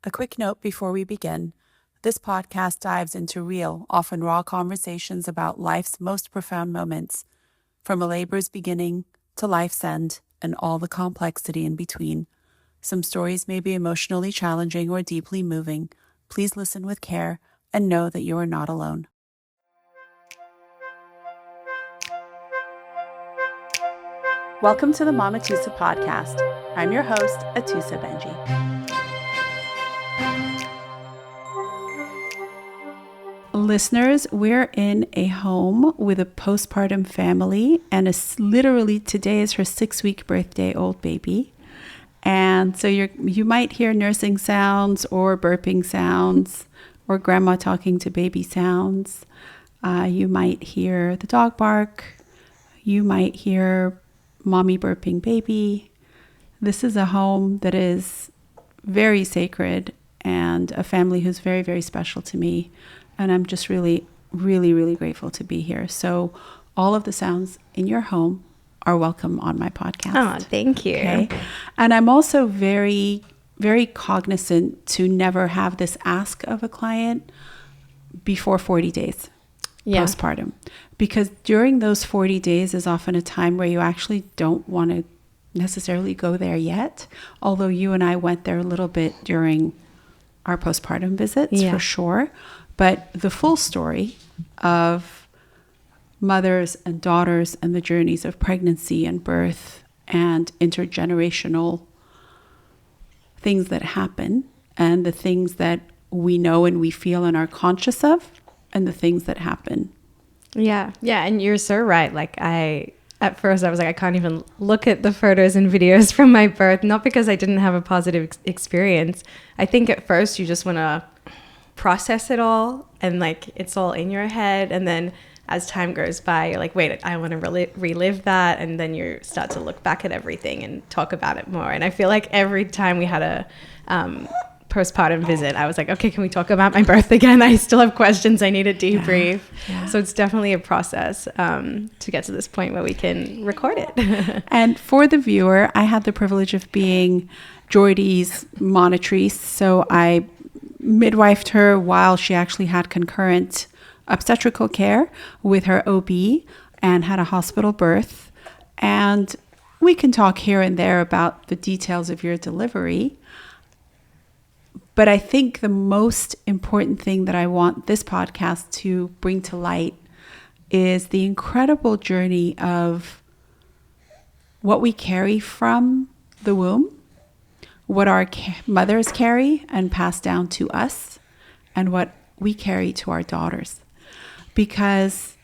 A quick note before we begin. This podcast dives into real, often raw conversations about life's most profound moments, from a labor's beginning to life's end and all the complexity in between. Some stories may be emotionally challenging or deeply moving. Please listen with care and know that you are not alone. Welcome to the Mamatoosa podcast. I'm your host, Atoosa Benji. Listeners, we're in a home with a postpartum family, and literally today is her 6-week birthday old baby. And so you might hear nursing sounds or burping sounds or grandma talking to baby sounds. You might hear the dog bark. You might hear mommy burping baby. This is a home that is very sacred and a family who's very, very special to me. And I'm just really, really, really grateful to be here. So all of the sounds in your home are welcome on my podcast. Oh, thank you. Okay? And I'm also very, very cognizant to never have this ask of a client before 40 days postpartum. Because during those 40 days is often a time where you actually don't want to necessarily go there yet. Although you and I went there a little bit during our postpartum visits for sure. But the full story of mothers and daughters and the journeys of pregnancy and birth and intergenerational things that happen and the things that we know and we feel and are conscious of and the things that happen. Yeah. And you're so right. At first I was like, I can't even look at the photos and videos from my birth, not because I didn't have a positive experience. I think at first you just want to process it all and it's all in your head. And then as time goes by, you're like, wait, I want to relive that. And then you start to look back at everything and talk about it more. And I feel like every time we had a postpartum visit, I was like, okay, can we talk about my birth again? I still have questions. I need a debrief. Yeah. So it's definitely a process to get to this point where we can record it. And for the viewer, I had the privilege of being Jordy's monitress. So I midwifed her while she actually had concurrent obstetrical care with her OB and had a hospital birth. And we can talk here and there about the details of your delivery. But I think the most important thing that I want this podcast to bring to light is the incredible journey of what we carry from the womb, what our mothers carry and pass down to us, and what we carry to our daughters. Because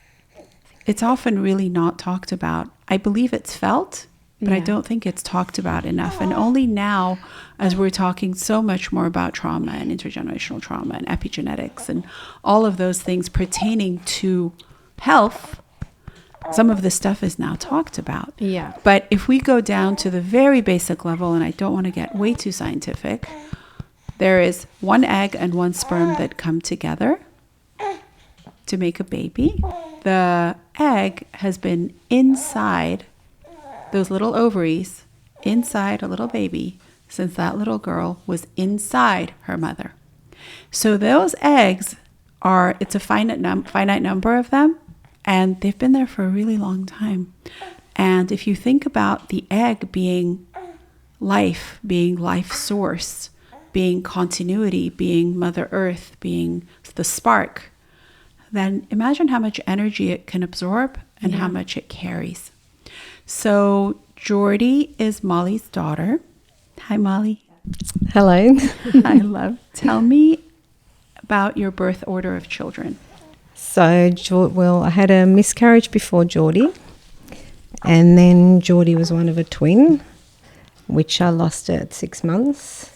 it's often really not talked about. I believe it's felt, but I don't think it's talked about enough. And only now, as we're talking so much more about trauma and intergenerational trauma and epigenetics and all of those things pertaining to health, some of this stuff is now talked about. Yeah. But if we go down to the very basic level, and I don't want to get way too scientific, there is one egg and one sperm that come together to make a baby. The egg has been inside those little ovaries, inside a little baby, since that little girl was inside her mother. So those eggs it's a finite number of them, and they've been there for a really long time. And if you think about the egg being life source, being continuity, being Mother Earth, being the spark, then imagine how much energy it can absorb and how much it carries. So Jordy is Molly's daughter. Hi, Molly. Hello. Hi, love. Tell me about your birth order of children. So, I had a miscarriage before Jordy, and then Jordy was one of a twin, which I lost at 6 months,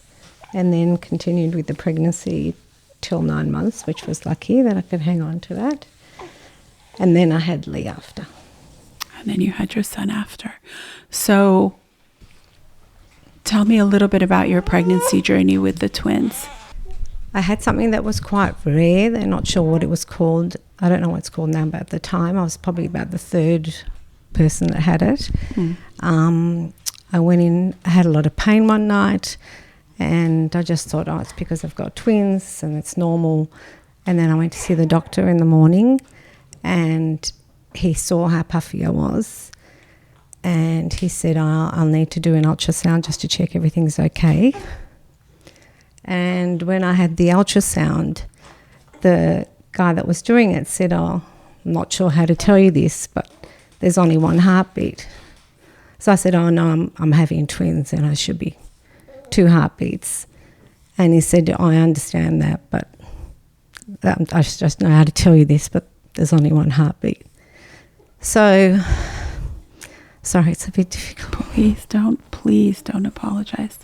and then continued with the pregnancy till 9 months, which was lucky that I could hang on to that. And then I had Lee after. And then you had your son after. So tell me a little bit about your pregnancy journey with the twins. I had something that was quite rare. They're not sure what it was called. I don't know what it's called now, but at the time I was probably about the third person that had it. I went in, I had a lot of pain one night, And I just thought, oh, it's because I've got twins and it's normal. And then I went to see the doctor in the morning, and he saw how puffy I was. And he said, I'll need to do an ultrasound just to check everything's okay. And when I had the ultrasound, the guy that was doing it said, oh, I'm not sure how to tell you this, but there's only one heartbeat. So I said, oh, no, I'm having twins and I should be 2 heartbeats. And he said, I understand that, but I just know how to tell you this, but there's only one heartbeat. So, sorry, it's a bit difficult. Please don't apologize.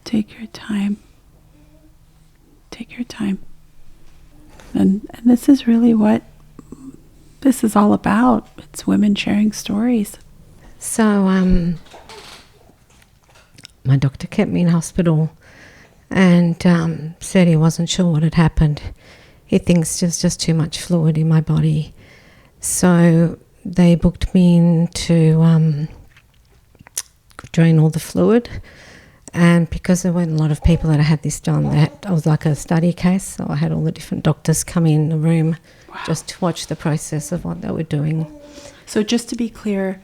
Take your time. Take your time. And this is really what this is all about. It's women sharing stories. So, my doctor kept me in hospital and said he wasn't sure what had happened. He thinks there's just too much fluid in my body. So they booked me in to drain all the fluid. And because there weren't a lot of people that had this done, I was like a study case. So I had all the different doctors come in the room just to watch the process of what they were doing. So just to be clear,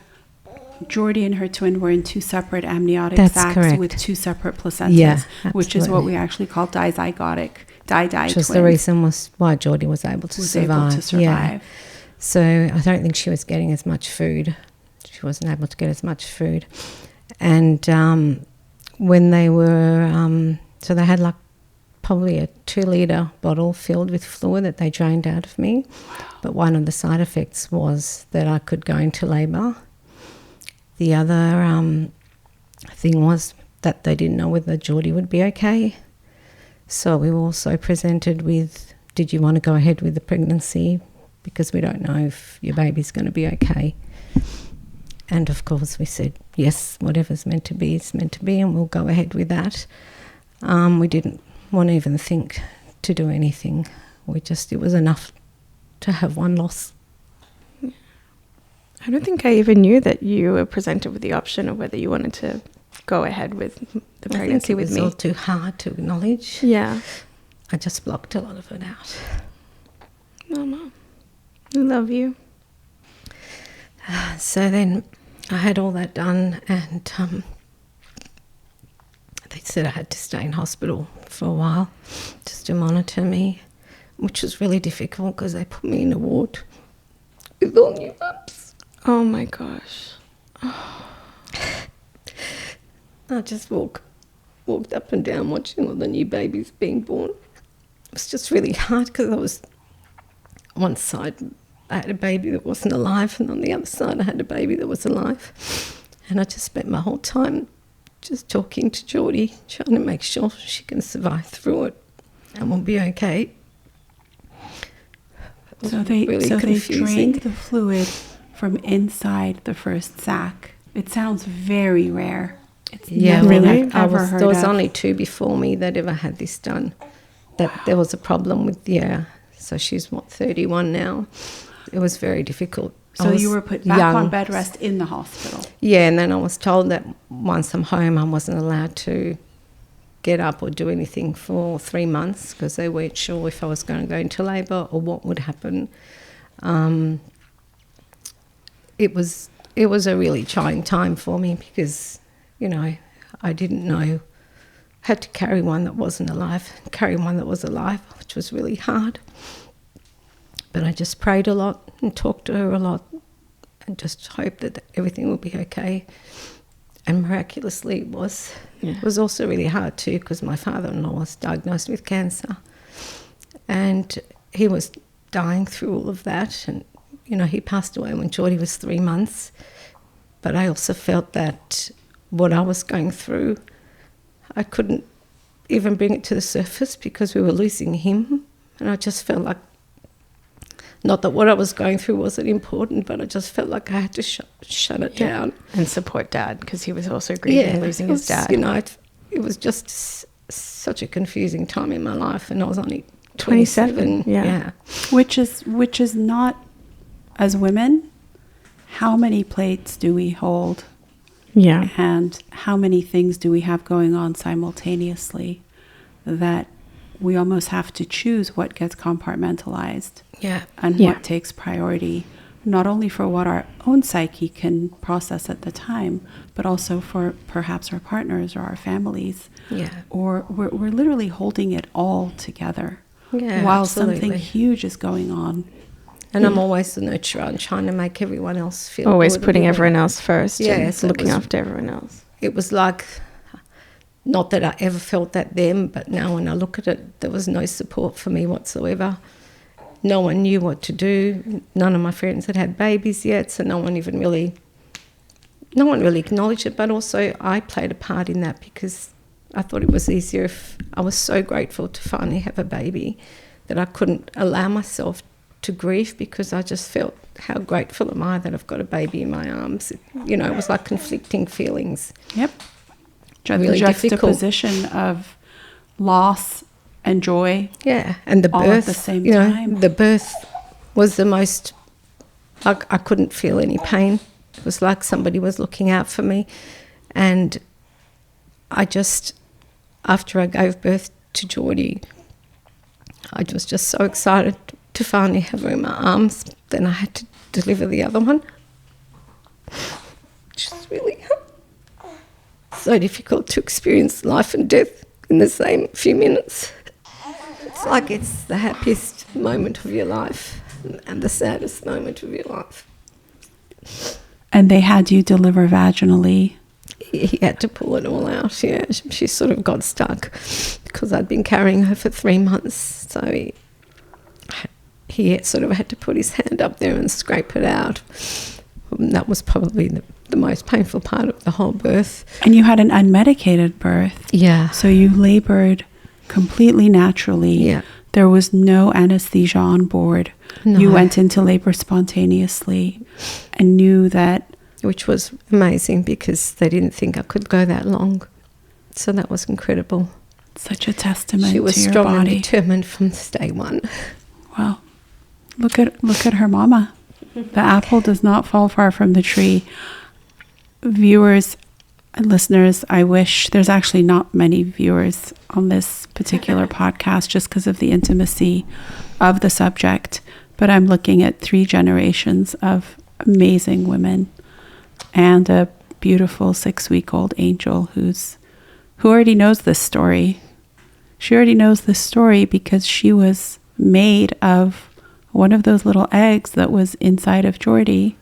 Jordy and her twin were in 2 separate amniotic That's sacs correct. with 2 separate placentas, which is what absolutely. we actually call dizygotic, di Which twins. was the reason why Jordy was able to survive. Yeah. So I don't think she was getting as much food. She wasn't able to get as much food. And when they were, so they had like probably a 2-litre bottle filled with fluid that they drained out of me. But one of the side effects was that I could go into labour. The other thing was that they didn't know whether Jordy would be okay. So we were also presented with, did you want to go ahead with the pregnancy? Because we don't know if your baby's going to be okay. And of course we said, yes, whatever's meant to be is meant to be, and we'll go ahead with that. We didn't want to even think to do anything. It was enough to have one loss. I don't think I even knew that you were presented with the option of whether you wanted to go ahead with the pregnancy with me. It was all too hard to acknowledge. Yeah. I just blocked a lot of it out. Mama, I love you. So then I had all that done, and they said I had to stay in hospital for a while just to monitor me, which was really difficult because they put me in a ward with all new mums. Oh my gosh. I just walked up and down watching all the new babies being born. It was just really hard because I was, one side I had a baby that wasn't alive, and on the other side I had a baby that was alive. And I just spent my whole time just talking to Jordy, trying to make sure she can survive through it and will be okay. So they drained the fluid from inside the first sac. It sounds very rare. It's nothing really? I've ever heard There was of. only 2 before me that ever had this done. That there was a problem with, so she's 31 now. It was very difficult. So you were put back on bed rest in the hospital? Yeah, and then I was told that once I'm home I wasn't allowed to get up or do anything for 3 months because they weren't sure if I was going to go into labour or what would happen. It was a really trying time for me because, I didn't know. I had to carry one that wasn't alive, carry one that was alive, which was really hard. But I just prayed a lot and talked to her a lot and just hoped that everything would be okay. And miraculously it was. Yeah. It was also really hard too because my father-in-law was diagnosed with cancer and he was dying through all of that. And, he passed away when Jordy was 3 months. But I also felt that what I was going through, I couldn't even bring it to the surface because we were losing him. And I just felt like, not that what I was going through wasn't important, but I just felt like I had to shut it down. And support Dad because he was also grieving losing his dad. It was just such a confusing time in my life, and I was only 27. Yeah. Which is not, as women, how many plates do we hold? Yeah. And how many things do we have going on simultaneously that we almost have to choose what gets compartmentalized and Yeah. what takes priority, not only for what our own psyche can process at the time, but also for perhaps our partners or our families. Yeah. Or we're literally holding it all together Yeah, while absolutely. something huge is going on. And I'm always the nurturer and trying to make everyone else feel Always good. putting everyone else first. Yeah, And so looking after everyone else. It was like, not that I ever felt that then, but now when I look at it, there was no support for me whatsoever. No one knew what to do. None of my friends had babies yet, so no one really acknowledged it. But also I played a part in that because I thought it was easier if I was so grateful to finally have a baby that I couldn't allow myself to grieve because I just felt, how grateful am I that I've got a baby in my arms. It was like conflicting feelings. Yep. Really the difficult. juxtaposition of loss and joy. Yeah, and the all birth at the same time. The birth was the most. I couldn't feel any pain. It was like somebody was looking out for me, and I just, after I gave birth to Jordy, I was just so excited to finally have her in my arms. Then I had to deliver the other one, which is really so difficult to experience life and death in the same few minutes. It's like it's the happiest moment of your life and the saddest moment of your life. And they had you deliver vaginally. He had to pull it all out, yeah. She sort of got stuck because I'd been carrying her for 3 months. So he sort of had to put his hand up there and scrape it out. And that was probably the most painful part of the whole birth. And you had an unmedicated birth. Yeah. So you labored completely naturally. Yeah. There was no anesthesia on board. No. You went into labor spontaneously and knew that. Which was amazing because they didn't think I could go that long. So that was incredible. Such a testament She was to your strong and body. determined from day one. Wow. Look at her mama. The apple does not fall far from the tree. Viewers and listeners, I wish there's actually not many viewers on this particular podcast just because of the intimacy of the subject. But I'm looking at 3 generations of amazing women and a beautiful 6-week-old angel who already knows this story. She already knows this story because she was made of one of those little eggs that was inside of Jordy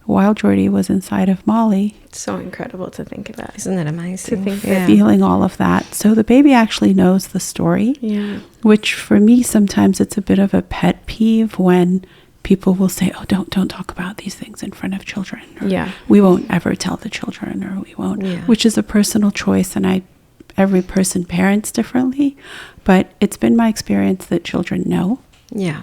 while Jordy was inside of Molly. It's so incredible to think about. Isn't that amazing? To think Yeah. Feeling all of that. So the baby actually knows the story, Yeah. which for me, sometimes it's a bit of a pet peeve when people will say, oh, don't talk about these things in front of children. Or, Yeah. we won't ever tell the children, or we won't, Yeah. which is a personal choice. And every person parents differently, but it's been my experience that children know. Yeah.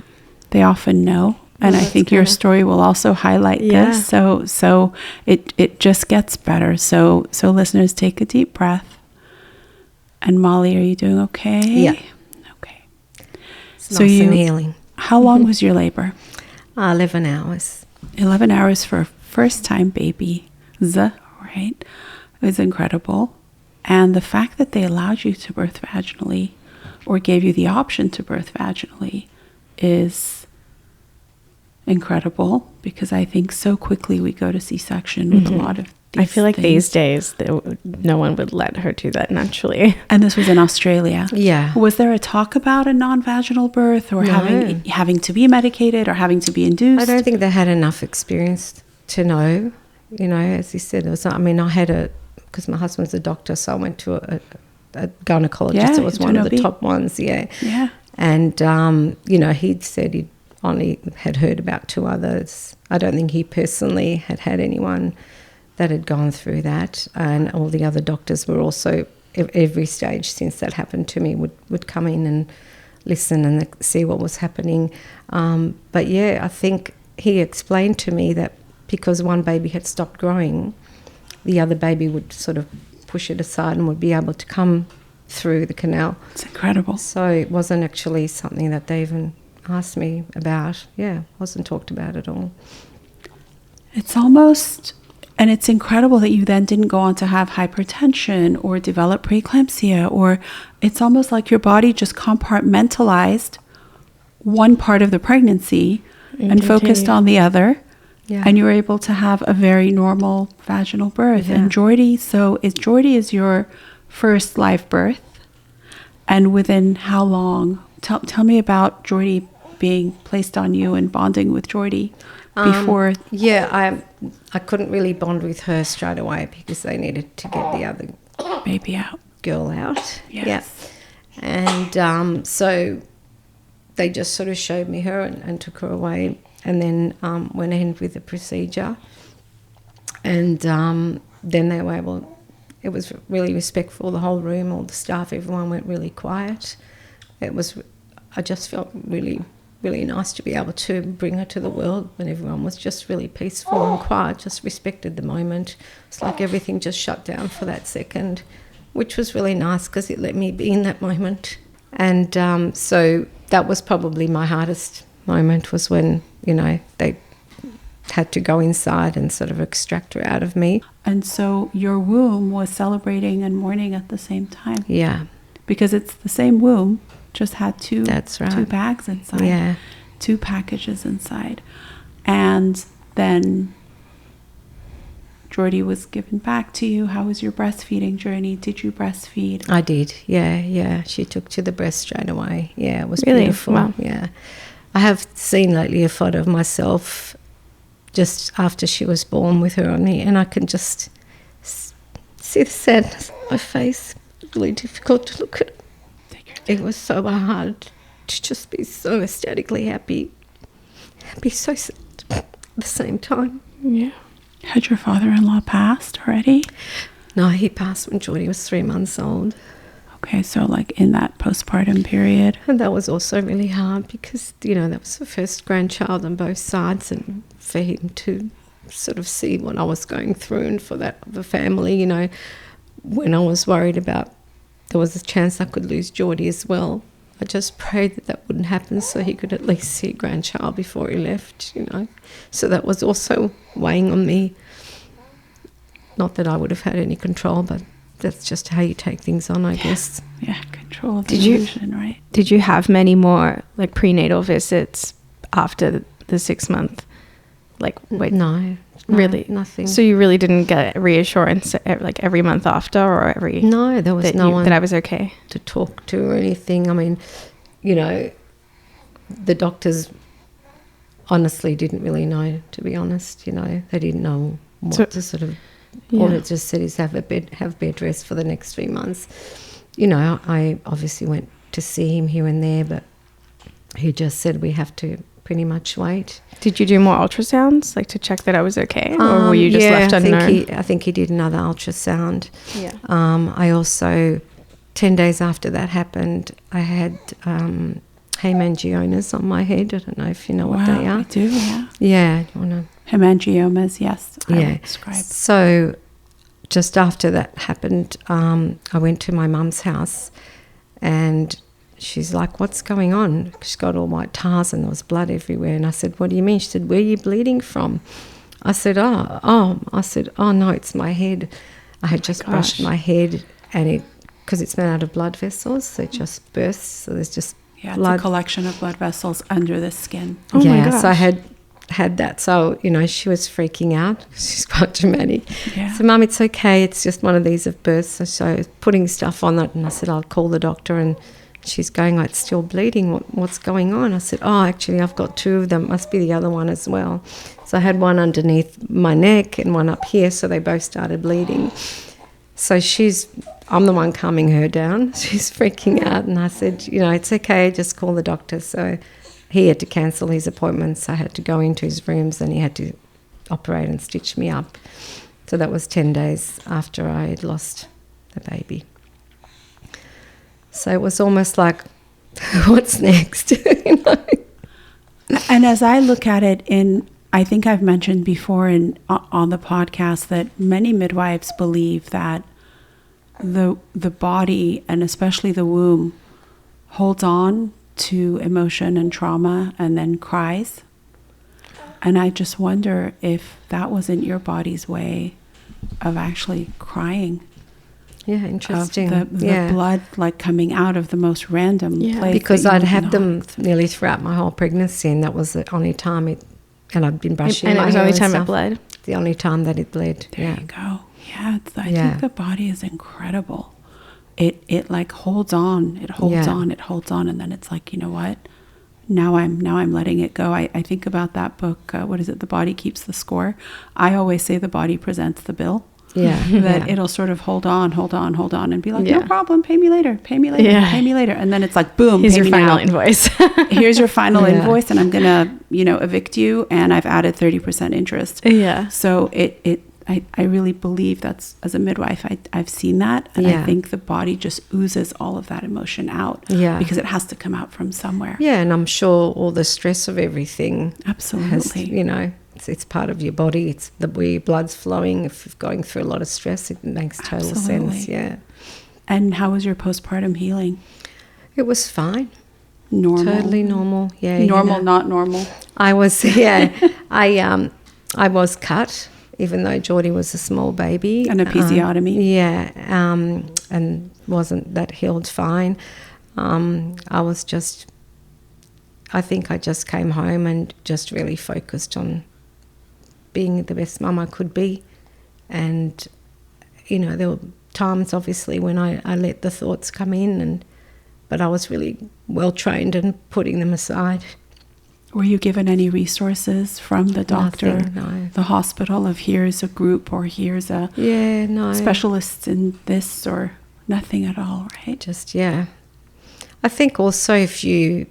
They often know. And I that's think your kinda- story will also highlight Yeah. this. So it just gets better. So listeners, take a deep breath. And Molly, are you doing okay? Yeah. Okay. It's So nice and healing. how long was your labor? 11 hours. 11 hours for a first-time baby. Right? It was incredible. And the fact that they allowed you to birth vaginally or gave you the option to birth vaginally is incredible, because I think so quickly we go to C-section with a lot of these I feel like things. these days no one would let her do that naturally. And this was in Australia. Yeah. Was there a talk about a non-vaginal birth or No. having to be medicated or having to be induced? I don't think they had enough experience to know. As you said, I had because my husband's a doctor, so I went to a gynecologist. Yeah, It was to one an of the OB. top ones, yeah. Yeah. And, he'd said he'd only had heard about 2 others. I don't think he personally had anyone that had gone through that. And all the other doctors were also, every stage since that happened to me, would come in and listen and see what was happening. But yeah, I think he explained to me that because one baby had stopped growing, the other baby would sort of push it aside and would be able to come through the canal. It's incredible. So it wasn't actually something that they even asked me about. Yeah, wasn't talked about at all. It's almost, And it's incredible that you then didn't go on to have hypertension or develop preeclampsia, or it's almost like your body just compartmentalized one part of the pregnancy and focused on the other. Yeah. And you were able to have a very normal vaginal birth. Yeah. And Jordy is your first live birth. And within how long? Tell me about Jordy being placed on you and bonding with Jordy before. I couldn't really bond with her straight away because they needed to get the other baby out. Girl out. Yes. Yeah. And so they just sort of showed me her and took her away, and then went ahead with the procedure. And then they were able, it was really respectful, the whole room, all the staff, everyone went really quiet. I just felt really, really nice to be able to bring her to the world when everyone was just really peaceful and quiet, just respected the moment. It's like everything just shut down for that second, which was really nice because it let me be in that moment. And so that was probably my hardest moment, was when, they had to go inside and sort of extract her out of me. And so your womb was celebrating and mourning at the same time. Yeah. Because it's the same womb, just had two bags inside. Yeah. 2 packages inside. And then Jordy was given back to you. How was your breastfeeding journey? Did you breastfeed? I did, yeah. She took to the breast straight away. Yeah, it was really beautiful. Wow. Yeah. I have seen lately a photo of myself just after she was born with her on me, and I can just see the sadness on my face. Really difficult to look at. It was so hard to just be so ecstatically happy, be so sad at the same time. Yeah. Had your father-in-law passed already? No, he passed when Jordy was 3 months old. Okay, so like in that postpartum period. And that was also really hard because, that was the first grandchild on both sides, and for him to sort of see what I was going through, and for the family, when I was worried about there was a chance I could lose Jordy as well. I just prayed that wouldn't happen, so he could at least see a grandchild before he left, So that was also weighing on me. Not that I would have had any control, but that's just how you take things on, I guess. Yeah, control of the illusion, right? Did you have many more like prenatal visits after the 6 month? Wait, No, really? Nothing. So you really didn't get reassurance like every month after, or every... No, there was no one that I was okay to talk to or anything. I mean, the doctors honestly didn't really know, to be honest. They didn't know what to sort of... Yeah. All it just said is have bed rest for the next 3 months. I obviously went to see him here and there, but he just said we have to pretty much wait. Did you do more ultrasounds, like to check that I was okay, or were you just left unknown? I think he did another ultrasound. Yeah. I also, 10 days after that happened, I had hemangiomas on my head. I don't know if you know what they are. I do, yeah. Yeah. Do you want to... Hemangiomas, yes. I would describe. So just after that happened, I went to my mum's house, and she's like, "What's going on?" She's got all white tars and there was blood everywhere. And I said, "What do you mean?" She said, "Where are you bleeding from?" I said, "Oh no, it's my head. I had just brushed my head, and because it's made out of blood vessels, so it just bursts. So there's just blood. It's a collection of blood vessels under the skin." Oh my gosh. So I had that. So, she was freaking out. She's quite dramatic. Yeah. So, Mum, it's okay. It's just one of these of births. So putting stuff on it, and I said, I'll call the doctor. And she's going, it's still bleeding. What's going on? I said, actually, I've got 2 of them. Must be the other one as well. So I had one underneath my neck and one up here. So they both started bleeding. So I'm the one calming her down. She's freaking out. And I said, it's okay. Just call the doctor. So he had to cancel his appointments. I had to go into his rooms, and he had to operate and stitch me up. So that was 10 days after I had lost the baby. So it was almost like, what's next? And as I look at it, I think I've mentioned before on the podcast that many midwives believe that the body, and especially the womb, holds on to emotion and trauma and then cries. And I just wonder if that wasn't your body's way of actually crying. Yeah, interesting. Of the blood like coming out of the most random place. Because I'd had them nearly throughout my whole pregnancy, and that was the only time and I'd been brushing and my it was the hair only and time it stuff. bled. The only time that it bled. There you go. Yeah, I think the body is incredible. It like holds on. It holds on. It holds on, and then it's like, you know what? Now I'm letting it go. I think about that book. What is it? The Body Keeps the Score. I always say the body presents the bill. Yeah. That it'll sort of hold on, and be like, no problem, pay me later, pay me later. And then it's like, boom, here's your final invoice. Here's your final invoice, and I'm going to, evict you, and I've added 30% interest. Yeah. So I really believe that's, as a midwife, I've seen that. And I think the body just oozes all of that emotion out. Yeah. Because it has to come out from somewhere. Yeah, and I'm sure all the stress of everything. Absolutely. Has, it's part of your body. It's the way your blood's flowing. If you're going through a lot of stress, it makes total sense. Yeah. And how was your postpartum healing? It was fine. Normal. Totally normal. Yeah. Normal, not normal. I was, I was cut, even though Jordy was a small baby. And episiotomy. And wasn't that healed fine. I think I just came home and just really focused on being the best mum I could be. And, there were times, obviously, when I let the thoughts come in, but I was really well trained in putting them aside. Were you given any resources from the doctor, Nothing, no. The hospital, of here's a group or here's a specialist in this, or nothing at all, right? I think also if you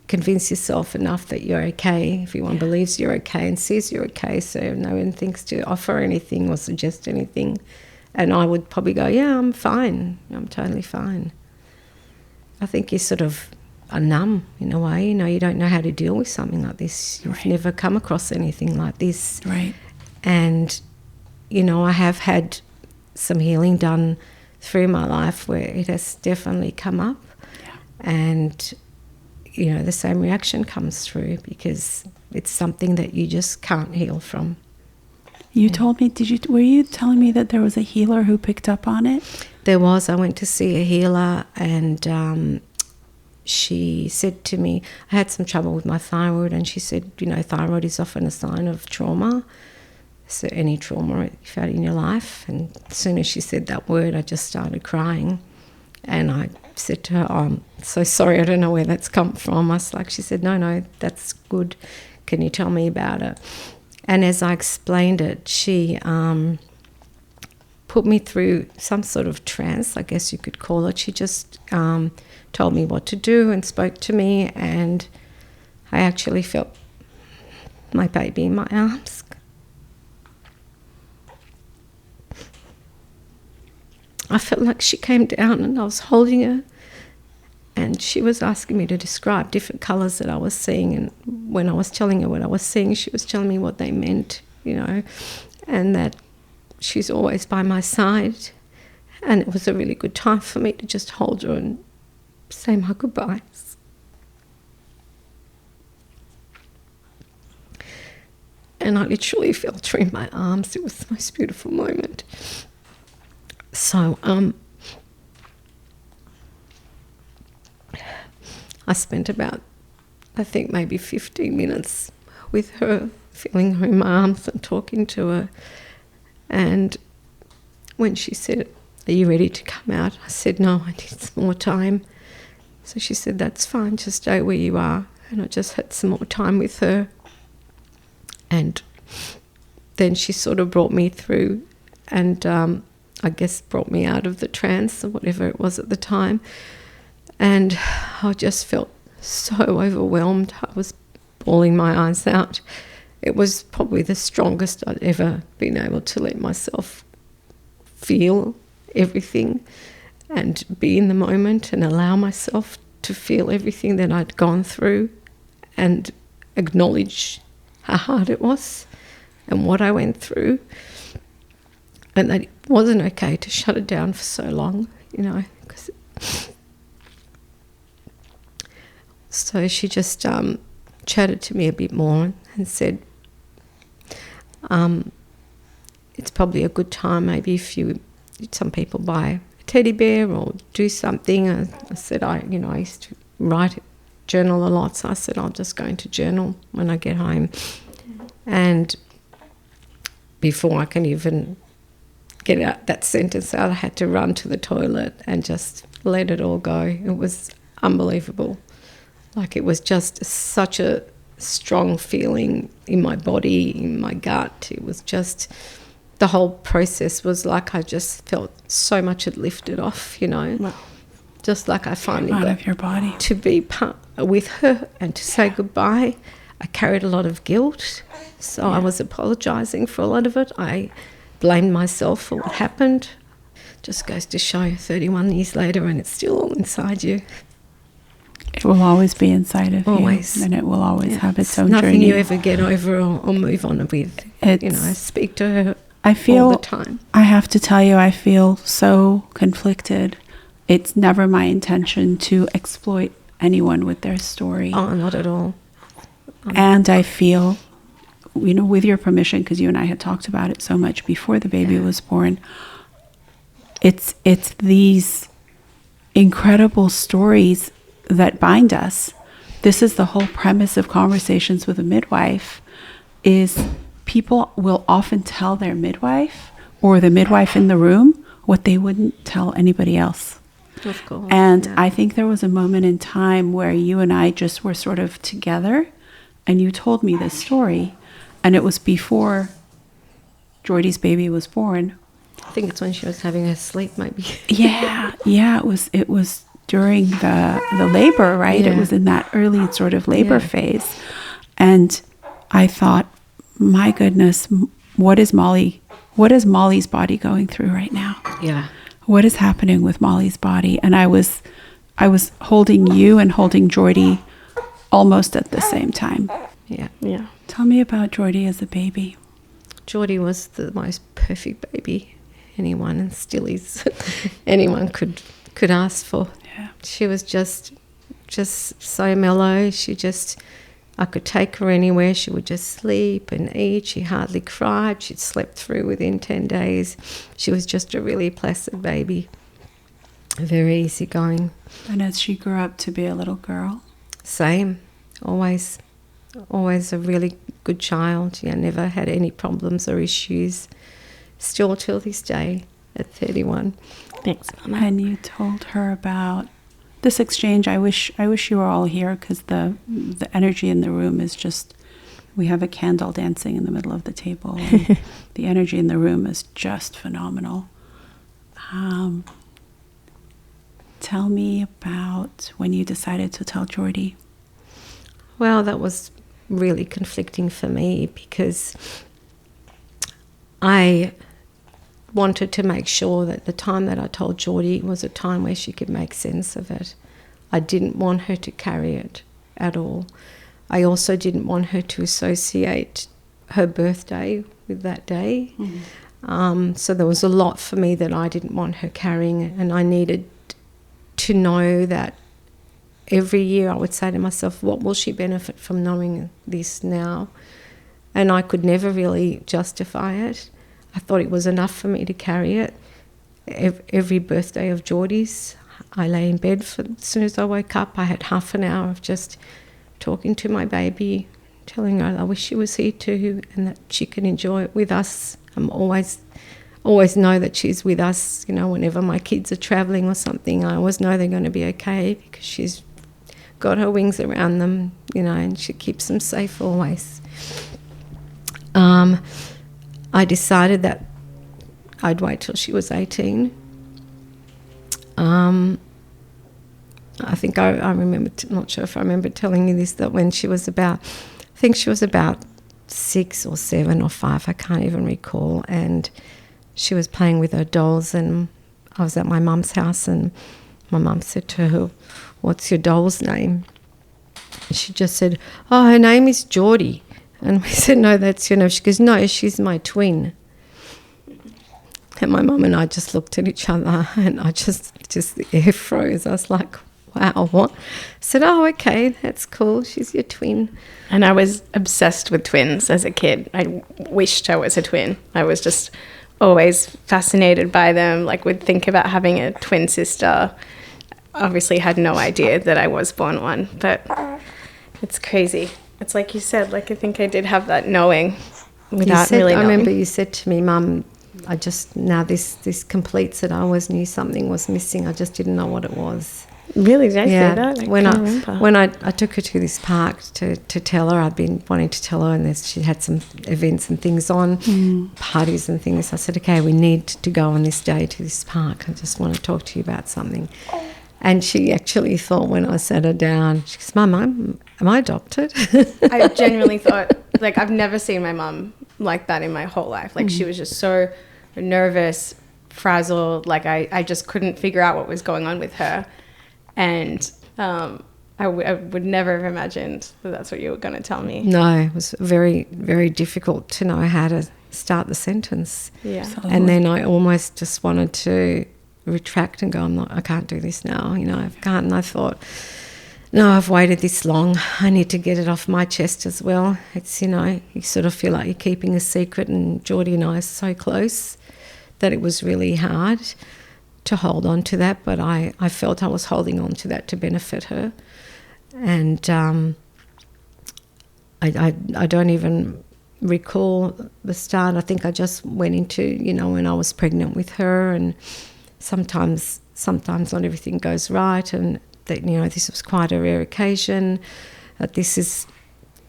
convince yourself enough that you're okay, if everyone believes you're okay and says you're okay, so no one thinks to offer anything or suggest anything, and I would probably go, yeah, I'm fine, I'm totally fine. I think you sort of are numb in a way, you don't know how to deal with something like this. You've never come across anything like this. Right. And, I have had some healing done through my life where it has definitely come up. Yeah. And, the same reaction comes through because it's something that you just can't heal from. You told me, were you telling me that there was a healer who picked up on it? There was. I went to see a healer, and she said to me, I had some trouble with my thyroid, and she said, thyroid is often a sign of trauma. So any trauma you've had in your life. And as soon as she said that word, I just started crying. And I said to her, I'm so sorry, I don't know where that's come from. She said, no, that's good. Can you tell me about it? And as I explained it, she put me through some sort of trance, I guess you could call it. She just told me what to do and spoke to me, and I actually felt my baby in my arms. I felt like she came down and I was holding her, and she was asking me to describe different colours that I was seeing, and when I was telling her what I was seeing, she was telling me what they meant, and that she's always by my side. And it was a really good time for me to just hold her and say my goodbyes. And I literally felt her in my arms. It was the most beautiful moment. So I spent about, I think maybe 15 minutes with her, feeling her in my arms and talking to her. And when she said, are you ready to come out? I said, no, I need some more time. So she said, that's fine, just stay where you are. And I just had some more time with her. And then she sort of brought me through and I guess brought me out of the trance or whatever it was at the time. And I just felt so overwhelmed. I was bawling my eyes out. It was probably the strongest I'd ever been able to let myself feel everything and be in the moment and allow myself to feel everything that I'd gone through and acknowledge how hard it was and what I went through, and that it wasn't okay to shut it down for so long, because so she just chatted to me a bit more and said, it's probably a good time maybe if some people buy a teddy bear or do something. I said, I used to write, journal a lot, so I said, I'm just going to journal when I get home. And before I can even get out that sentence out, I had to run to the toilet and just let it all go. It was unbelievable. Like, it was just such a strong feeling in my body, in my gut. It was just, the whole process was like I just felt so much had lifted off, Wow. Just like I finally Out got of your body. to be with her and to say goodbye. I carried a lot of guilt, so I was apologising for a lot of it. I blamed myself for what happened. Just goes to show 31 years later and it's still all inside you. It will always be inside of Always. you, and it will always have its own nothing journey. you ever get over or move on with. I speak to her I feel all the time. I have to tell you, I feel so conflicted. It's never my intention to exploit anyone with their story. Oh, not at all. And I feel, with your permission, because you and I had talked about it so much before the baby was born, it's these incredible stories that bind us. This is the whole premise of Conversations with a Midwife, is people will often tell their midwife or the midwife in the room what they wouldn't tell anybody else. Of course. And I think there was a moment in time where you and I just were sort of together, and you told me this story, and it was before Jordy's baby was born. I think it's when she was having her sleep, maybe. Yeah, it was during the labor, right? Yeah. It was in that early sort of labor phase. And I thought, my goodness, what is Molly's body going through right now? Yeah. What is happening with Molly's body? And I was holding you and holding Jordy almost at the same time. Yeah. Yeah. Tell me about Jordy as a baby. Jordy was the most perfect baby anyone, and still is, anyone could ask for. Yeah. She was just so mellow. I could take her anywhere. She would just sleep and eat. She hardly cried. She'd slept through within 10 days. She was just a really placid baby, very easygoing. And as she grew up to be a little girl? Same. Always a really good child. Yeah, never had any problems or issues. Still till this day at 31. Thanks, Mama. And you told her about this exchange. I wish you were all here, because the energy in the room is just, we have a candle dancing in the middle of the table. And the energy in the room is just phenomenal. Tell me about when you decided to tell Jordy. Well, that was really conflicting for me, because I wanted to make sure that the time that I told Jordy was a time where she could make sense of it. I didn't want her to carry it at all. I also didn't want her to associate her birthday with that day. Mm-hmm. So there was a lot for me that I didn't want her carrying, and I needed to know that every year I would say to myself, what will she benefit from knowing this now? And I could never really justify it. I thought it was enough for me to carry it. Every birthday of Jordy's, I lay in bed. As soon as I woke up, I had half an hour of just talking to my baby, telling her I wish she was here too, and that she can enjoy it with us. I'm always know that she's with us. Whenever my kids are travelling or something, I always know they're going to be okay, because she's got her wings around them, and she keeps them safe always. I decided that I'd wait till she was 18. I think I remember, not sure if I remember telling you this, that when she was about 6 or 7 or 5, I can't even recall, and she was playing with her dolls, and I was at my mum's house, and my mum said to her, "What's your doll's name?" And she just said, "Oh, her name is Jordy." And we said, "No, that's she goes, "No, she's my twin." And my mum and I just looked at each other, and I just the air froze. I was like, wow, what? I said, oh, okay, that's cool. She's your twin. And I was obsessed with twins as a kid. I wished I was a twin. I was just always fascinated by them, like would think about having a twin sister. Obviously had no idea that I was born one, but it's crazy. It's like you said, like I think I did have that knowing without really knowing. I remember you said to me, Mum, now this completes it. I always knew something was missing. I just didn't know what it was. Really? Did I say that? When I took her to this park to tell her, I'd been wanting to tell her, and she had some events and things on, parties and things. I said, okay, we need to go on this day to this park. I just want to talk to you about something. And she actually thought when I sat her down, she goes, Mum, am I adopted? I genuinely thought, like, I've never seen my mum like that in my whole life. Like, she was just so nervous, frazzled. Like, I just couldn't figure out what was going on with her. And I would never have imagined that that's what you were going to tell me. No, it was very, very difficult to know how to start the sentence. Yeah. Absolutely. And then I almost just wanted to retract and go, I can't do this now, I can't. And I thought, no, I've waited this long. I need to get it off my chest as well. It's, you sort of feel like you're keeping a secret, and Jordy and I are so close that it was really hard to hold on to that, but I felt I was holding on to that to benefit her. And I don't even recall the start. I think I just went into, when I was pregnant with her, and sometimes not everything goes right, and that, this was quite a rare occasion, that this is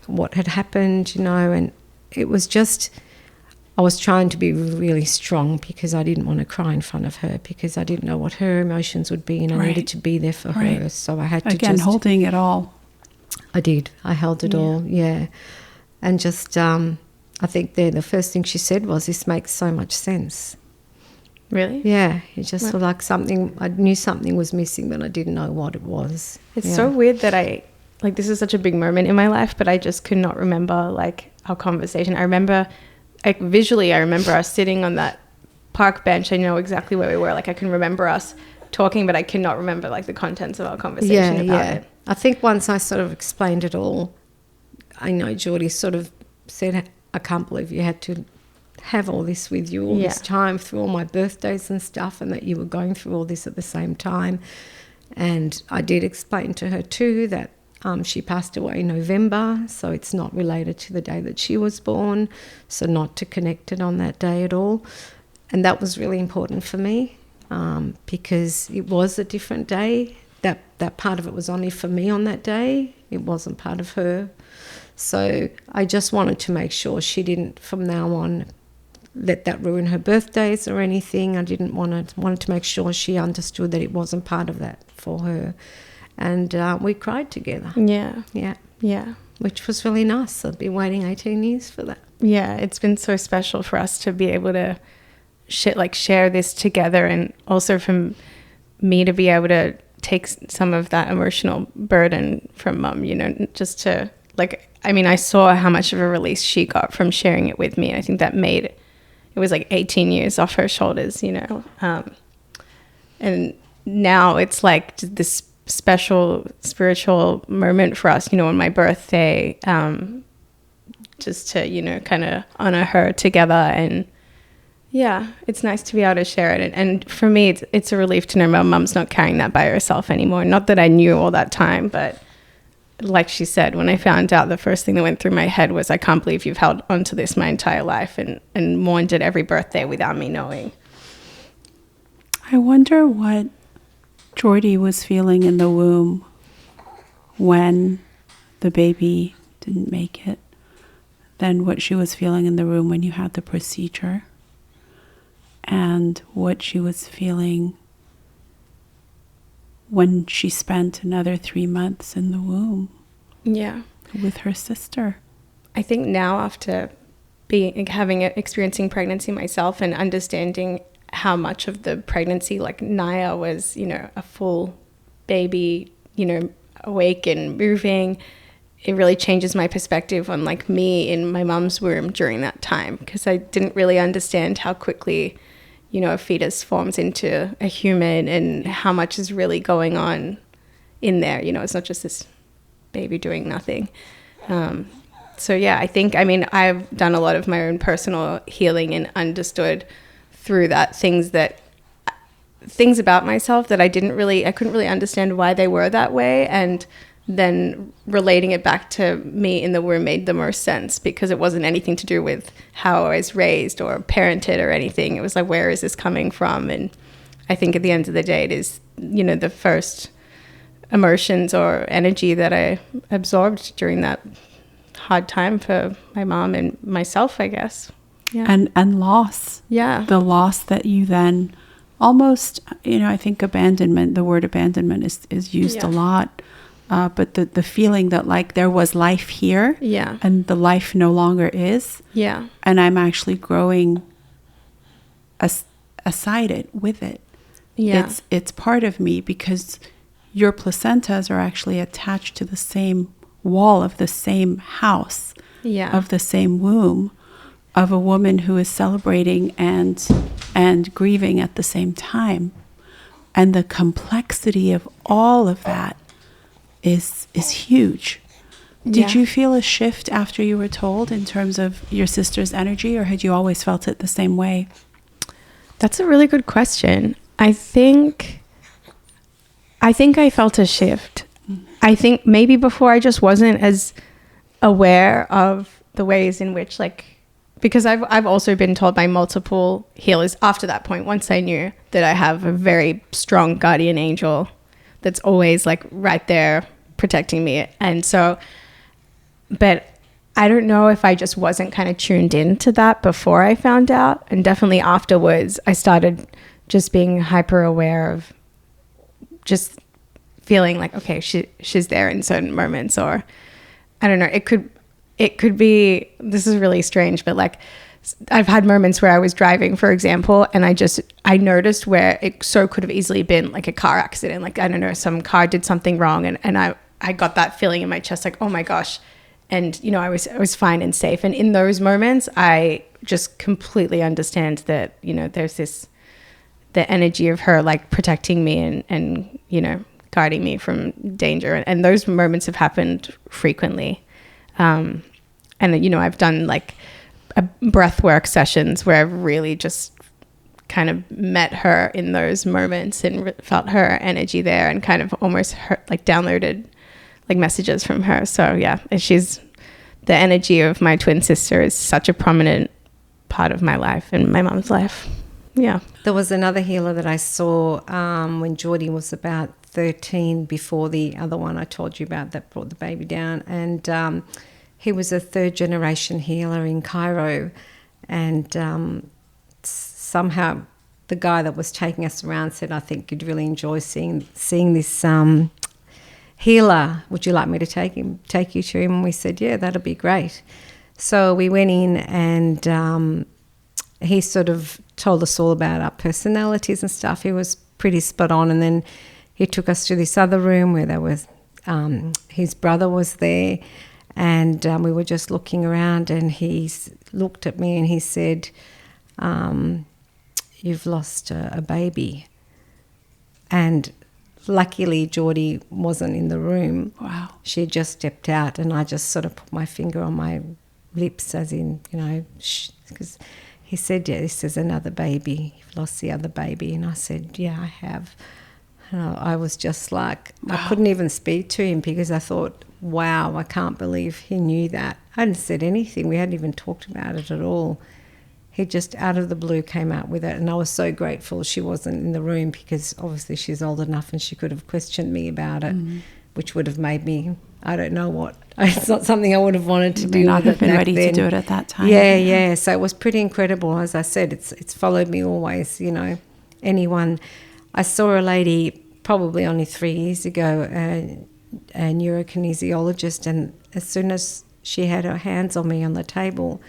what had happened, and it was just, I was trying to be really strong because I didn't want to cry in front of her, because I didn't know what her emotions would be, and I needed to be there for her. So I had to again, holding it all. I did. I held it all, yeah. And just, I think the first thing she said was, this makes so much sense. Really? Yeah, it just felt like I knew something was missing, but I didn't know what it was. It's so weird that this is such a big moment in my life, but I just could not remember, like, our conversation. I remember, visually, I remember us sitting on that park bench. I know exactly where we were. Like, I can remember us talking, but I cannot remember, like, the contents of our conversation about it. I think once I sort of explained it all, I know Jordy sort of said, I can't believe you had to have all this with you all this time, through all my birthdays and stuff, and that you were going through all this at the same time. And I did explain to her too that she passed away in November, so it's not related to the day that she was born, so not to connect it on that day at all. And that was really important for me, because it was a different day. That part of it was only for me on that day. It wasn't part of her. So I just wanted to make sure she didn't, from now on, let that ruin her birthdays or anything. I wanted to make sure she understood that it wasn't part of that for her. And we cried together. Yeah. Which was really nice. I've been waiting 18 years for that. Yeah, it's been so special for us to be able to share this together, and also from me to be able to take some of that emotional burden from Mum, just to, I saw how much of a release she got from sharing it with me. I think that made it was like 18 years off her shoulders, and now it's like this special spiritual moment for us, on my birthday, just to, kind of honor her together. And yeah, it's nice to be able to share it. And for me, it's a relief to know my Mum's not carrying that by herself anymore. Not that I knew all that time, but like she said, when I found out, the first thing that went through my head was, I can't believe you've held onto this my entire life and mourned it every birthday without me knowing. I wonder what Jordy was feeling in the womb when the baby didn't make it, than what she was feeling in the room when you had the procedure, and what she was feeling when she spent another 3 months in the womb with her sister. I think now, after experiencing pregnancy myself and understanding how much of the pregnancy, like Naya was, a full baby, awake and moving, it really changes my perspective on me in my mum's womb during that time, because I didn't really understand how quickly a fetus forms into a human, and how much is really going on in there. You know, it's not just this baby doing nothing. So yeah, I think, I mean, I've done a lot of my own personal healing and understood through that things about myself that I couldn't really understand why they were that way. And then relating it back to me in the womb made the most sense, because it wasn't anything to do with how I was raised or parented or anything. It was like, where is this coming from? And I think at the end of the day, it is, you know, the first emotions or energy that I absorbed during that hard time for my mom and myself, I guess. Yeah. And loss. Yeah. The loss that you then almost, you know, I think abandonment, the word abandonment is used a lot. But the feeling that like there was life here, and the life no longer is, and I'm actually growing aside it, with it. It's part of me, because your placentas are actually attached to the same wall of the same house, of the same womb, of a woman who is celebrating and grieving at the same time, and the complexity of all of that is huge. Did you feel a shift after you were told in terms of your sister's energy, or had you always felt it the same way? That's a really good question. I think I felt a shift. I think maybe before I just wasn't as aware of the ways in which, like, because I've also been told by multiple healers after that point, once I knew that I have a very strong guardian angel that's always like right there protecting me. And so, but I don't know if I just wasn't kind of tuned into that before I found out. And definitely afterwards, I started just being hyper aware of just feeling like, okay, she's there in certain moments, or I don't know, it could be, this is really strange, but like I've had moments where I was driving, for example, and I noticed where it so could have easily been like a car accident. Like, I don't know, some car did something wrong, and I got that feeling in my chest, like, oh my gosh. And, you know, I was fine and safe. And in those moments, I just completely understand that, you know, there's the energy of her like protecting me and, you know, guarding me from danger. And those moments have happened frequently. And, you know, I've done like breath work sessions where I've really just kind of met her in those moments and felt her energy there, and kind of almost like downloaded like messages from her. So yeah, the energy of my twin sister is such a prominent part of my life and my mom's life. Yeah. There was another healer that I saw when Jordy was about 13, before the other one I told you about that brought the baby down. And he was a third generation healer in Cairo. And somehow the guy that was taking us around said, I think you'd really enjoy seeing this healer. Would you like me to take you to him? And we said, yeah, that'll be great. So we went in, and he sort of told us all about our personalities and stuff. He was pretty spot on. And then he took us to this other room where there was his brother was there, and we were just looking around, and he looked at me and he said, you've lost a baby. And luckily Jordy wasn't in the room. Wow. She had just stepped out, and I just sort of put my finger on my lips, as in, you know, because he said, yeah, this is another baby. You've lost the other baby. And I said, yeah, I have. And I was just like, wow. I couldn't even speak to him, because I thought, wow, I can't believe he knew that. I hadn't said anything. We hadn't even talked about it at all. He just out of the blue came out with it. And I was so grateful she wasn't in the room, because obviously she's old enough and she could have questioned me about it, which would have made me, I don't know what. It's not something I would have wanted to do. You may not have been ready to do it at that time. Yeah. So it was pretty incredible. As I said, it's followed me always, you know. I saw a lady probably only 3 years ago, a neurokinesiologist, and as soon as she had her hands on me on the table,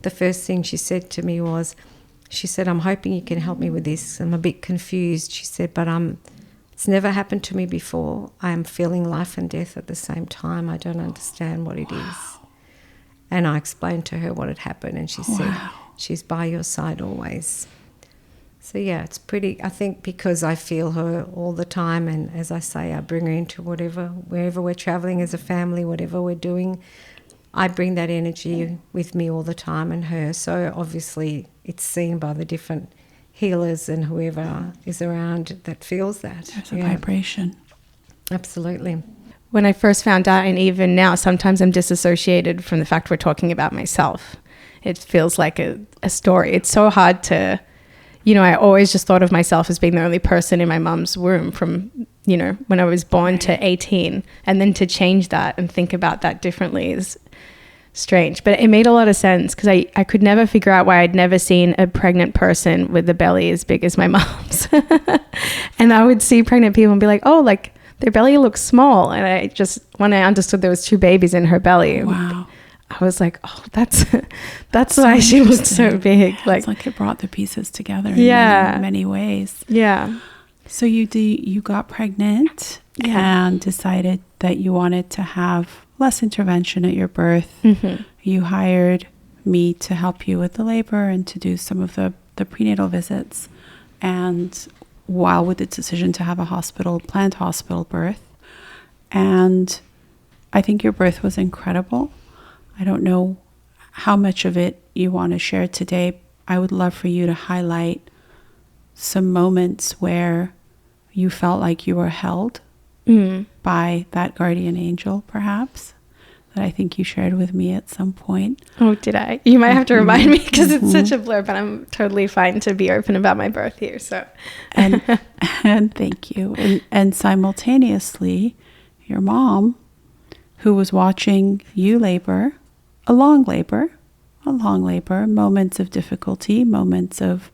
the first thing she said to me was, she said, I'm hoping you can help me with this. I'm a bit confused. She said, but it's never happened to me before. I am feeling life and death at the same time. I don't understand what it is. And I explained to her what had happened, and she said, she's by your side always. So yeah, it's pretty, I think because I feel her all the time, and as I say, I bring her into wherever we're traveling as a family, whatever we're doing, I bring that energy with me all the time, and her. So obviously it's seen by the different healers and whoever is around that feels that. There's a vibration. Absolutely. When I first found out, and even now, sometimes I'm disassociated from the fact we're talking about myself. It feels like a story. It's so hard to, I always just thought of myself as being the only person in my mum's womb from, when I was born to 18. And then to change that and think about that differently is strange. But it made a lot of sense because I could never figure out why I'd never seen a pregnant person with a belly as big as my mom's. And I would see pregnant people and be like, oh, like their belly looks small. And when I understood there was 2 babies in her belly. Wow. I was like, oh, that's why she looked so big. Yeah, like, it's like it brought the pieces together in many ways. Yeah. So you got pregnant and decided that you wanted to have less intervention at your birth. Mm-hmm. You hired me to help you with the labor and to do some of the prenatal visits. And while with the decision to have a planned hospital birth. And I think your birth was incredible. I don't know how much of it you want to share today. I would love for you to highlight some moments where you felt like you were held by that guardian angel, perhaps, that I think you shared with me at some point. Oh, did I? You might have to remind me because it's such a blur, but I'm totally fine to be open about my birth here. So, and thank you. And simultaneously, your mom, who was watching you labor, a long labor, moments of difficulty, moments of,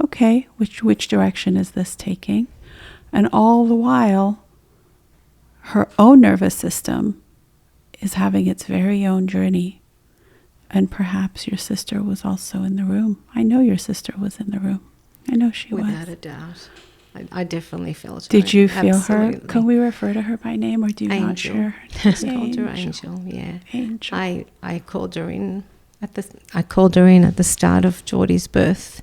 okay, which direction is this taking? And all the while, her own nervous system is having its very own journey. And perhaps your sister was also in the room. I know your sister was in the room. I know she was. Without a doubt. I definitely felt her. Did you feel Absolutely. her? Can we refer to her by name, or do you not Angel. share? Just called her Angel, yeah. Angel. I called her in at the start of Jordy's birth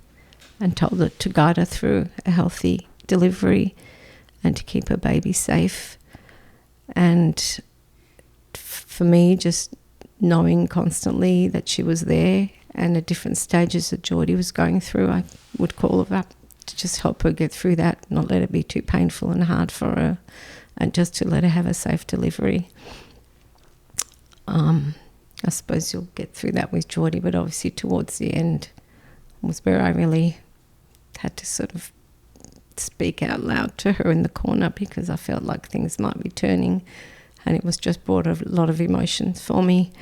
and told her to guide her through a healthy delivery and to keep her baby safe. And for me, just knowing constantly that she was there and at different stages that Jordy was going through, I would call her up to just help her get through that, not let it be too painful and hard for her, and just to let her have a safe delivery. I suppose you'll get through that with Jordy, but obviously towards the end was where I really had to sort of speak out loud to her in the corner because I felt like things might be turning, and it was just brought a lot of emotions for me.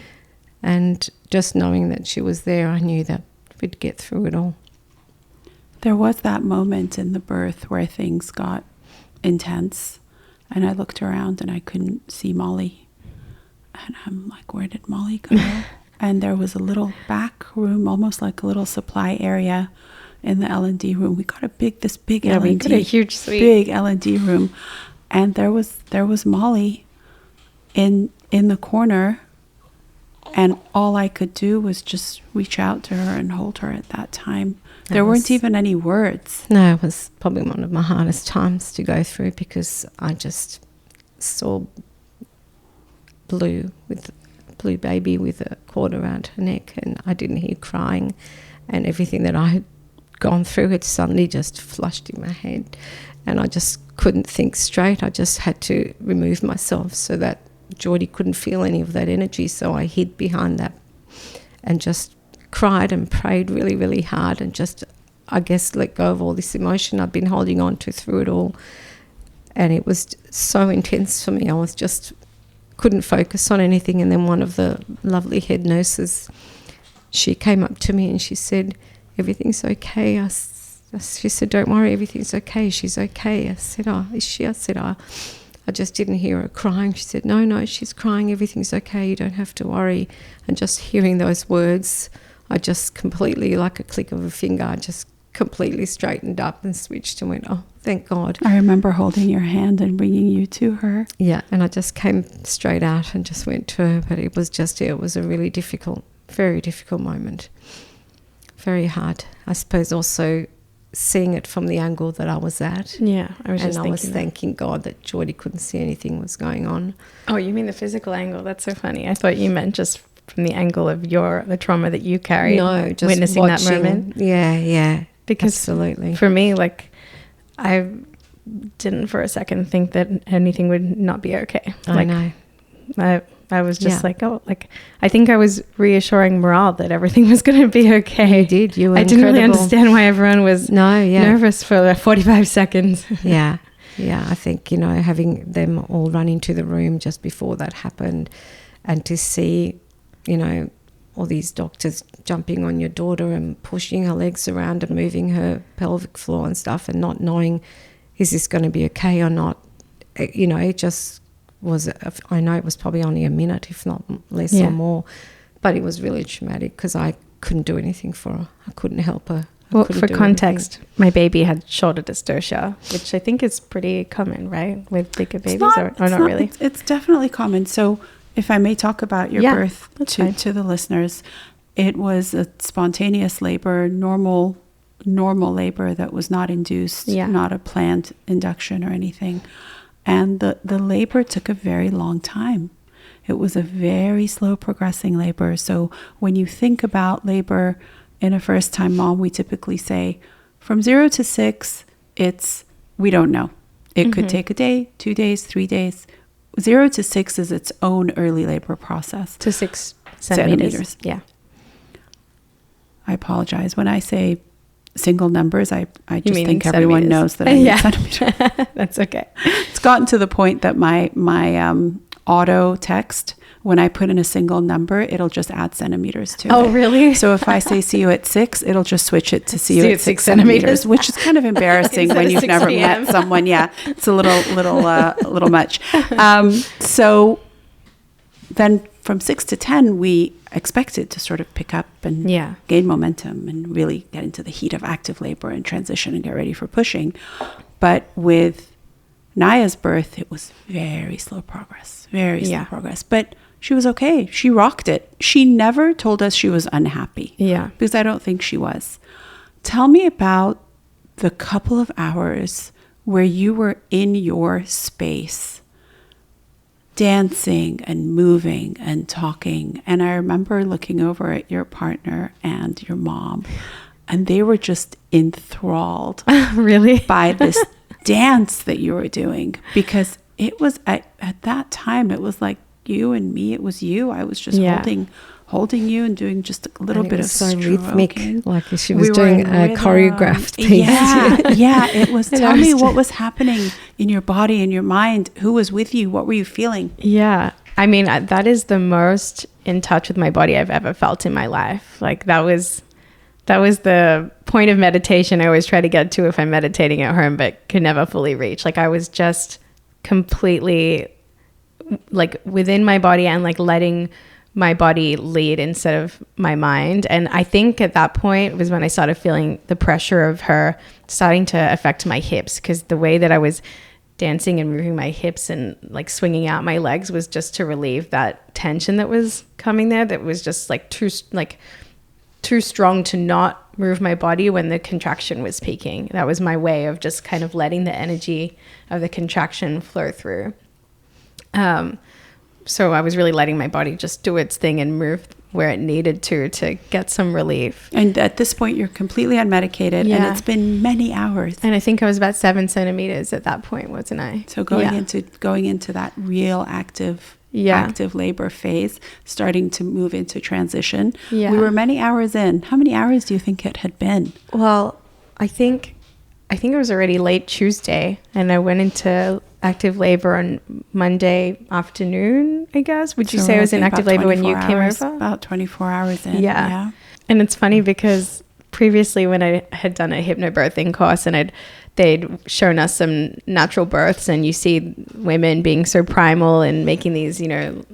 And just knowing that she was there, I knew that we'd get through it all. There was that moment in the birth where things got intense, and I looked around and I couldn't see Molly. And I'm like, where did Molly go? And there was a little back room, almost like a little supply area in the L&D room. We got this big L&D. we got a huge suite. Big L&D room. And there was Molly in the corner, and all I could do was just reach out to her and hold her at that time. There weren't even any words. No, it was probably one of my hardest times to go through because I just saw blue baby with a cord around her neck, and I didn't hear crying, and everything that I had gone through had suddenly just flushed in my head, and I just couldn't think straight. I just had to remove myself so that Jordy couldn't feel any of that energy, so I hid behind that and just cried and prayed really, really hard and just, I guess, let go of all this emotion I've been holding on to through it all. And it was so intense for me. I was just couldn't focus on anything. And then one of the lovely head nurses, she came up to me and she said, everything's okay. She said, don't worry, everything's okay. She's okay. I said, oh, is she? I said, oh, I just didn't hear her crying. She said, no, she's crying. Everything's okay. You don't have to worry. And just hearing those words, I just completely, like a click of a finger, I just completely straightened up and switched and went, oh, thank God. I remember holding your hand and bringing you to her. Yeah, and I just came straight out and just went to her. But it was just, it was a really difficult, very difficult moment. Very hard. I suppose also seeing it from the angle that I was at. Yeah, I was And just I thinking was that. thanking God that Jordy couldn't see anything was going on. Oh, you mean the physical angle? That's so funny. I thought you meant just from the angle of the trauma that you carried. No, just witnessing watching. that moment. Yeah. Because absolutely. for me, like, I didn't for a second think that anything would not be okay. I know. I was just like, oh, like, I think I was reassuring morale that everything was going to be okay. You did. You were I didn't really incredible. understand why everyone was nervous for 45 seconds. Yeah. I think, having them all run into the room just before that happened, and to see, all these doctors jumping on your daughter and pushing her legs around and moving her pelvic floor and stuff, and not knowing, is this going to be okay or not? It just was, I know it was probably only a minute, if not less or more, but it was really traumatic because I couldn't do anything for her. I couldn't help her. Well, for context, my baby had shoulder dystocia, which I think is pretty common, right? With bigger babies, or not really? It's definitely common. So if I may talk about your birth to the listeners, it was a spontaneous labor, normal labor that was not induced, not a planned induction or anything. And the labor took a very long time. It was a very slow progressing labor. So when you think about labor in a first-time mom, we typically say from 0 to 6, we don't know. It could take a day, 2 days, 3 days. 0 to 6 is its own early labor process. To 6 centimeters. Yeah. I apologize. When I say single numbers, I just mean think everyone knows that I mean centimeters. That's okay. It's gotten to the point that my auto text, when I put in a single number, it'll just add centimeters to it. Oh, really? So if I say see you at 6, it'll just switch it to see you at 6 centimeters, which is kind of embarrassing when you've never met someone. Yeah, it's a little much. So then from 6 to 10, we expected to sort of pick up and gain momentum and really get into the heat of active labor and transition and get ready for pushing. But with Naya's birth, it was very slow progress, but she was okay. She rocked it. She never told us she was unhappy. Yeah. Because I don't think she was. Tell me about the couple of hours where you were in your space, dancing and moving and talking. And I remember looking over at your partner and your mom, and they were just enthralled really by this dance that you were doing, because it was at that time, it was like you and me. It was you. I was just holding you and doing just a little bit of so stroking. Rhythmic, like she was doing a choreographed piece. Yeah, it was. Tell me what was happening in your body and your mind. Who was with you? What were you feeling? Yeah, I mean, that is the most in touch with my body I've ever felt in my life. Like that was the point of meditation I always try to get to if I'm meditating at home, but could never fully reach. Like I was just completely like within my body and like letting my body lead instead of my mind. And I think at that point was when I started feeling the pressure of her starting to affect my hips, because the way that I was dancing and moving my hips and like swinging out my legs was just to relieve that tension that was coming there, that was just like too strong to not move my body when the contraction was peaking. That was my way of just kind of letting the energy of the contraction flow through. So I was really letting my body just do its thing and move where it needed to get some relief. And at this point, you're completely unmedicated, and it's been many hours. And I think I was about 7 centimeters at that point, wasn't I? So going into that real active labor phase, starting to move into transition. Yeah. We were many hours in. How many hours do you think it had been? Well, I think it was already late Tuesday, and I went into active labor on Monday afternoon, I guess. Would you say I was in active labor when you came over? About 24 hours in. Yeah. And it's funny because previously when I had done a hypnobirthing course and they'd shown us some natural births, and you see women being so primal and making these,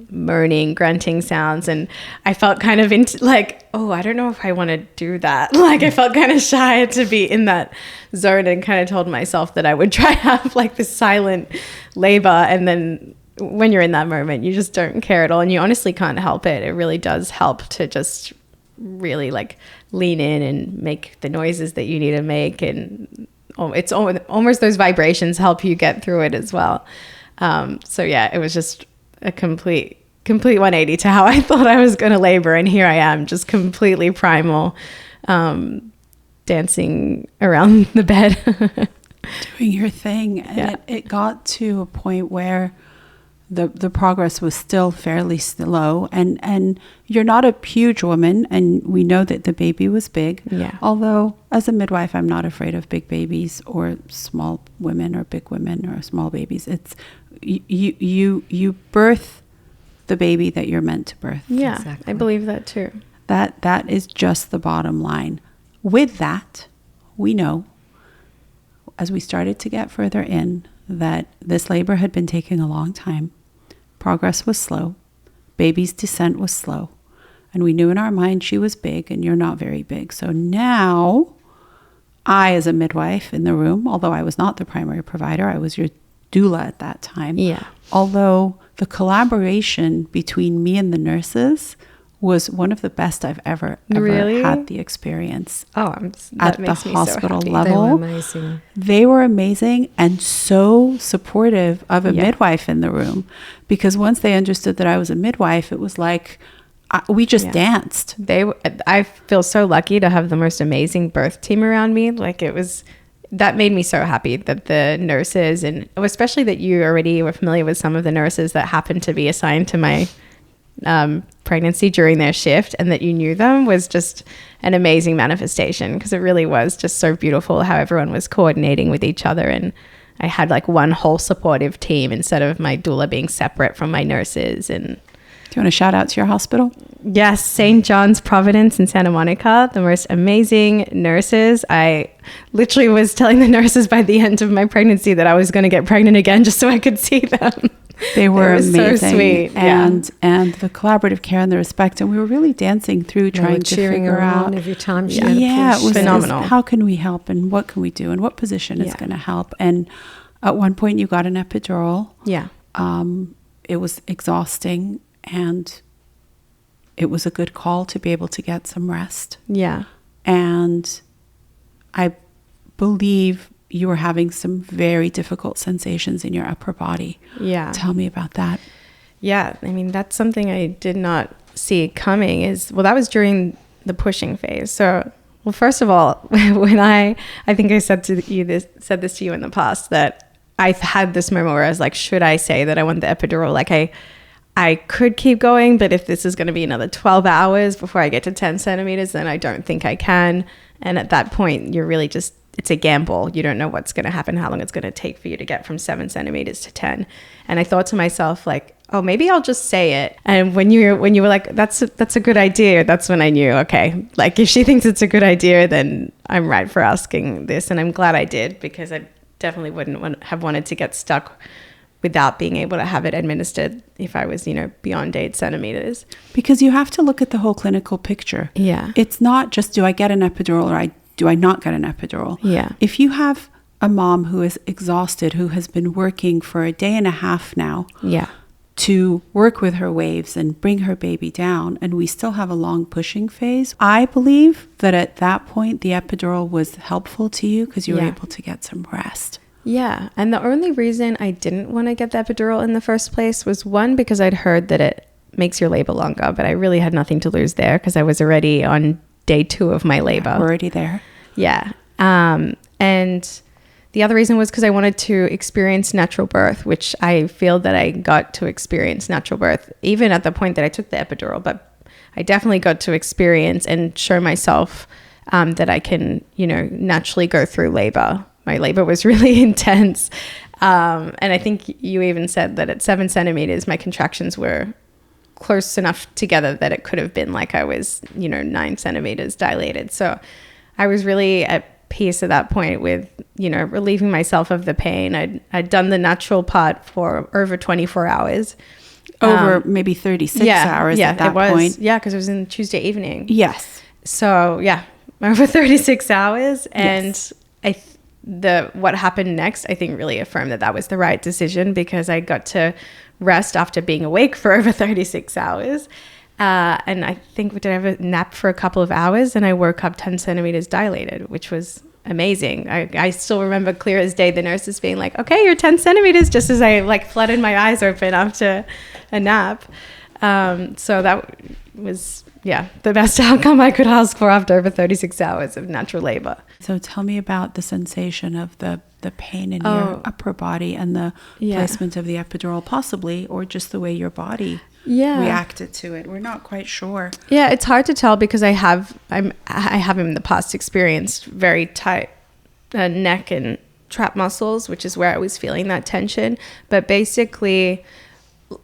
moaning, grunting sounds. And I felt kind of into like, oh, I don't know if I want to do that. Like I felt kind of shy to be in that zone, and kind of told myself that I would try to have like this silent labor. And then when you're in that moment, you just don't care at all. And you honestly can't help it. It really does help to just really like lean in and make the noises that you need to make. And it's almost those vibrations help you get through it as well. So yeah, it was just a complete 180 to how I thought I was going to labor. And here I am, just completely primal, dancing around the bed. Doing your thing. And it got to a point where the progress was still fairly slow. And you're not a huge woman, and we know that the baby was big. Yeah. Although as a midwife, I'm not afraid of big babies or small women or big women or small babies. It's you birth the baby that you're meant to birth. Yeah, Exactly. I believe that too. That is just the bottom line. With that, we know, as we started to get further in, that this labor had been taking a long time. Progress was slow. Baby's descent was slow. And we knew in our mind she was big and you're not very big. So now I, as a midwife in the room, although I was not the primary provider, I was your doula at that time. Yeah. Although the collaboration between me and the nurses was one of the best I've ever Really? had the experience. Oh, At the hospital They level. were amazing. They were amazing and so supportive of a midwife in the room, because once they understood that I was a midwife, it was like we just danced. I feel so lucky to have the most amazing birth team around me. Like that made me so happy that the nurses, and especially that you already were familiar with some of the nurses that happened to be assigned to my pregnancy during their shift, and that you knew them, was just an amazing manifestation, because it really was just so beautiful how everyone was coordinating with each other. And I had like one whole supportive team instead of my doula being separate from my nurses. And Do you want to shout out to your hospital? yes, St. John's Providence in Santa Monica, the most amazing nurses. I literally was telling the nurses by the end of my pregnancy that I was going to get pregnant again just so I could see them. They were amazing. So sweet. And the collaborative care and the respect. And we were really dancing through They were trying to cheering figure her out. on every time she had a Yeah, push. it was phenomenal. How can we help, and what can we do, and what position is going to help? And at one point you got an epidural. Yeah. It was exhausting, and it was a good call to be able to get some rest. Yeah. And I believe you were having some very difficult sensations in your upper body. Yeah. Tell me about that. Yeah. I mean, that's something I did not see coming. That was during the pushing phase. So, well, first of all, when I think I said this to you in the past, that I had this moment where I was like, should I say that I want the epidural? Like I could keep going, but if this is going to be another 12 hours before I get to 10 centimeters, then I don't think I can. And at that point, you're really just, it's a gamble. You don't know what's going to happen, how long it's going to take for you to get from 7 centimeters to 10. And I thought to myself, like, oh, maybe I'll just say it. And when you were like, that's a good idea, that's when I knew, okay, like if she thinks it's a good idea, then I'm right for asking this. And I'm glad I did, because I definitely wouldn't have wanted to get stuck without being able to have it administered if I was, beyond 8 centimeters. Because you have to look at the whole clinical picture. Yeah. It's not just, do I get an epidural or do I not get an epidural? Yeah. If you have a mom who is exhausted, who has been working for a day and a half now Yeah. to work with her waves and bring her baby down, and we still have a long pushing phase, I believe that at that point, the epidural was helpful to you because you were able to get some rest. Yeah. And the only reason I didn't want to get the epidural in the first place was, one, because I'd heard that it makes your labor longer, but I really had nothing to lose there because I was already on day 2 of my labor. We're already there. Yeah. And the other reason was because I wanted to experience natural birth, which I feel that I got to experience natural birth, even at the point that I took the epidural. But I definitely got to experience and show myself that I can, naturally go through labor. My labor was really intense. And I think you even said that at 7 centimeters, my contractions were close enough together that it could have been like I was, 9 centimeters dilated. So I was really at peace at that point with, relieving myself of the pain. I'd done the natural part for over 24 hours. Over maybe 36 hours at that point. Yeah, because it was in Tuesday evening. Yes. So, yeah, over 36 hours. And what happened next, I think, really affirmed that was the right decision, because I got to rest after being awake for over 36 hours. And I think we did have a nap for a couple of hours, and I woke up 10 centimeters dilated, which was amazing. I still remember clear as day the nurses being like, okay, you're 10 centimeters, just as I like flooded my eyes open after a nap. So that was, the best outcome I could ask for after over 36 hours of natural labor. So tell me about the sensation of the pain in your upper body and the placement of the epidural possibly, or just the way your body reacted to it. We're not quite sure. Yeah, it's hard to tell because I have in the past experienced very tight neck and trap muscles, which is where I was feeling that tension. But basically,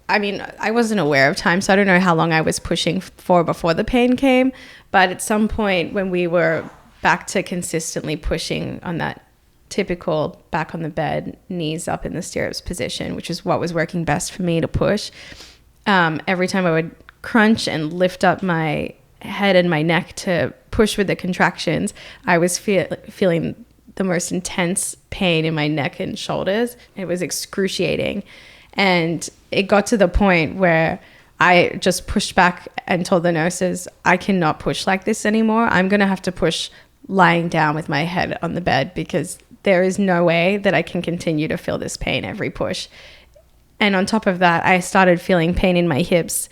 I mean, I wasn't aware of time, so I don't know how long I was pushing for before the pain came. But at some point when we were back to consistently pushing on that typical back on the bed, knees up in the stirrups position, which is what was working best for me to push, every time I would crunch and lift up my head and my neck to push with the contractions, I was feeling the most intense pain in my neck and shoulders. It was excruciating. And it got to the point where I just pushed back and told the nurses, I cannot push like this anymore. I'm going to have to push lying down with my head on the bed because there is no way that I can continue to feel this pain every push. And on top of that, I started feeling pain in my hips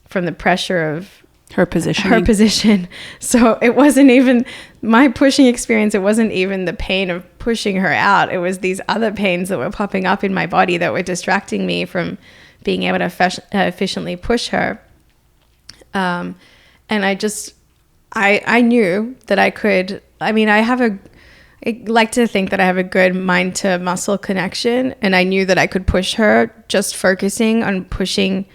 from the pressure of her position. So it wasn't even my pushing experience. It wasn't even the pain of pushing her out. It was these other pains that were popping up in my body that were distracting me from being able to efficiently push her. And I knew that I could, I mean, I like to think that I have a good mind to muscle connection. And I knew that I could push her just focusing on pushing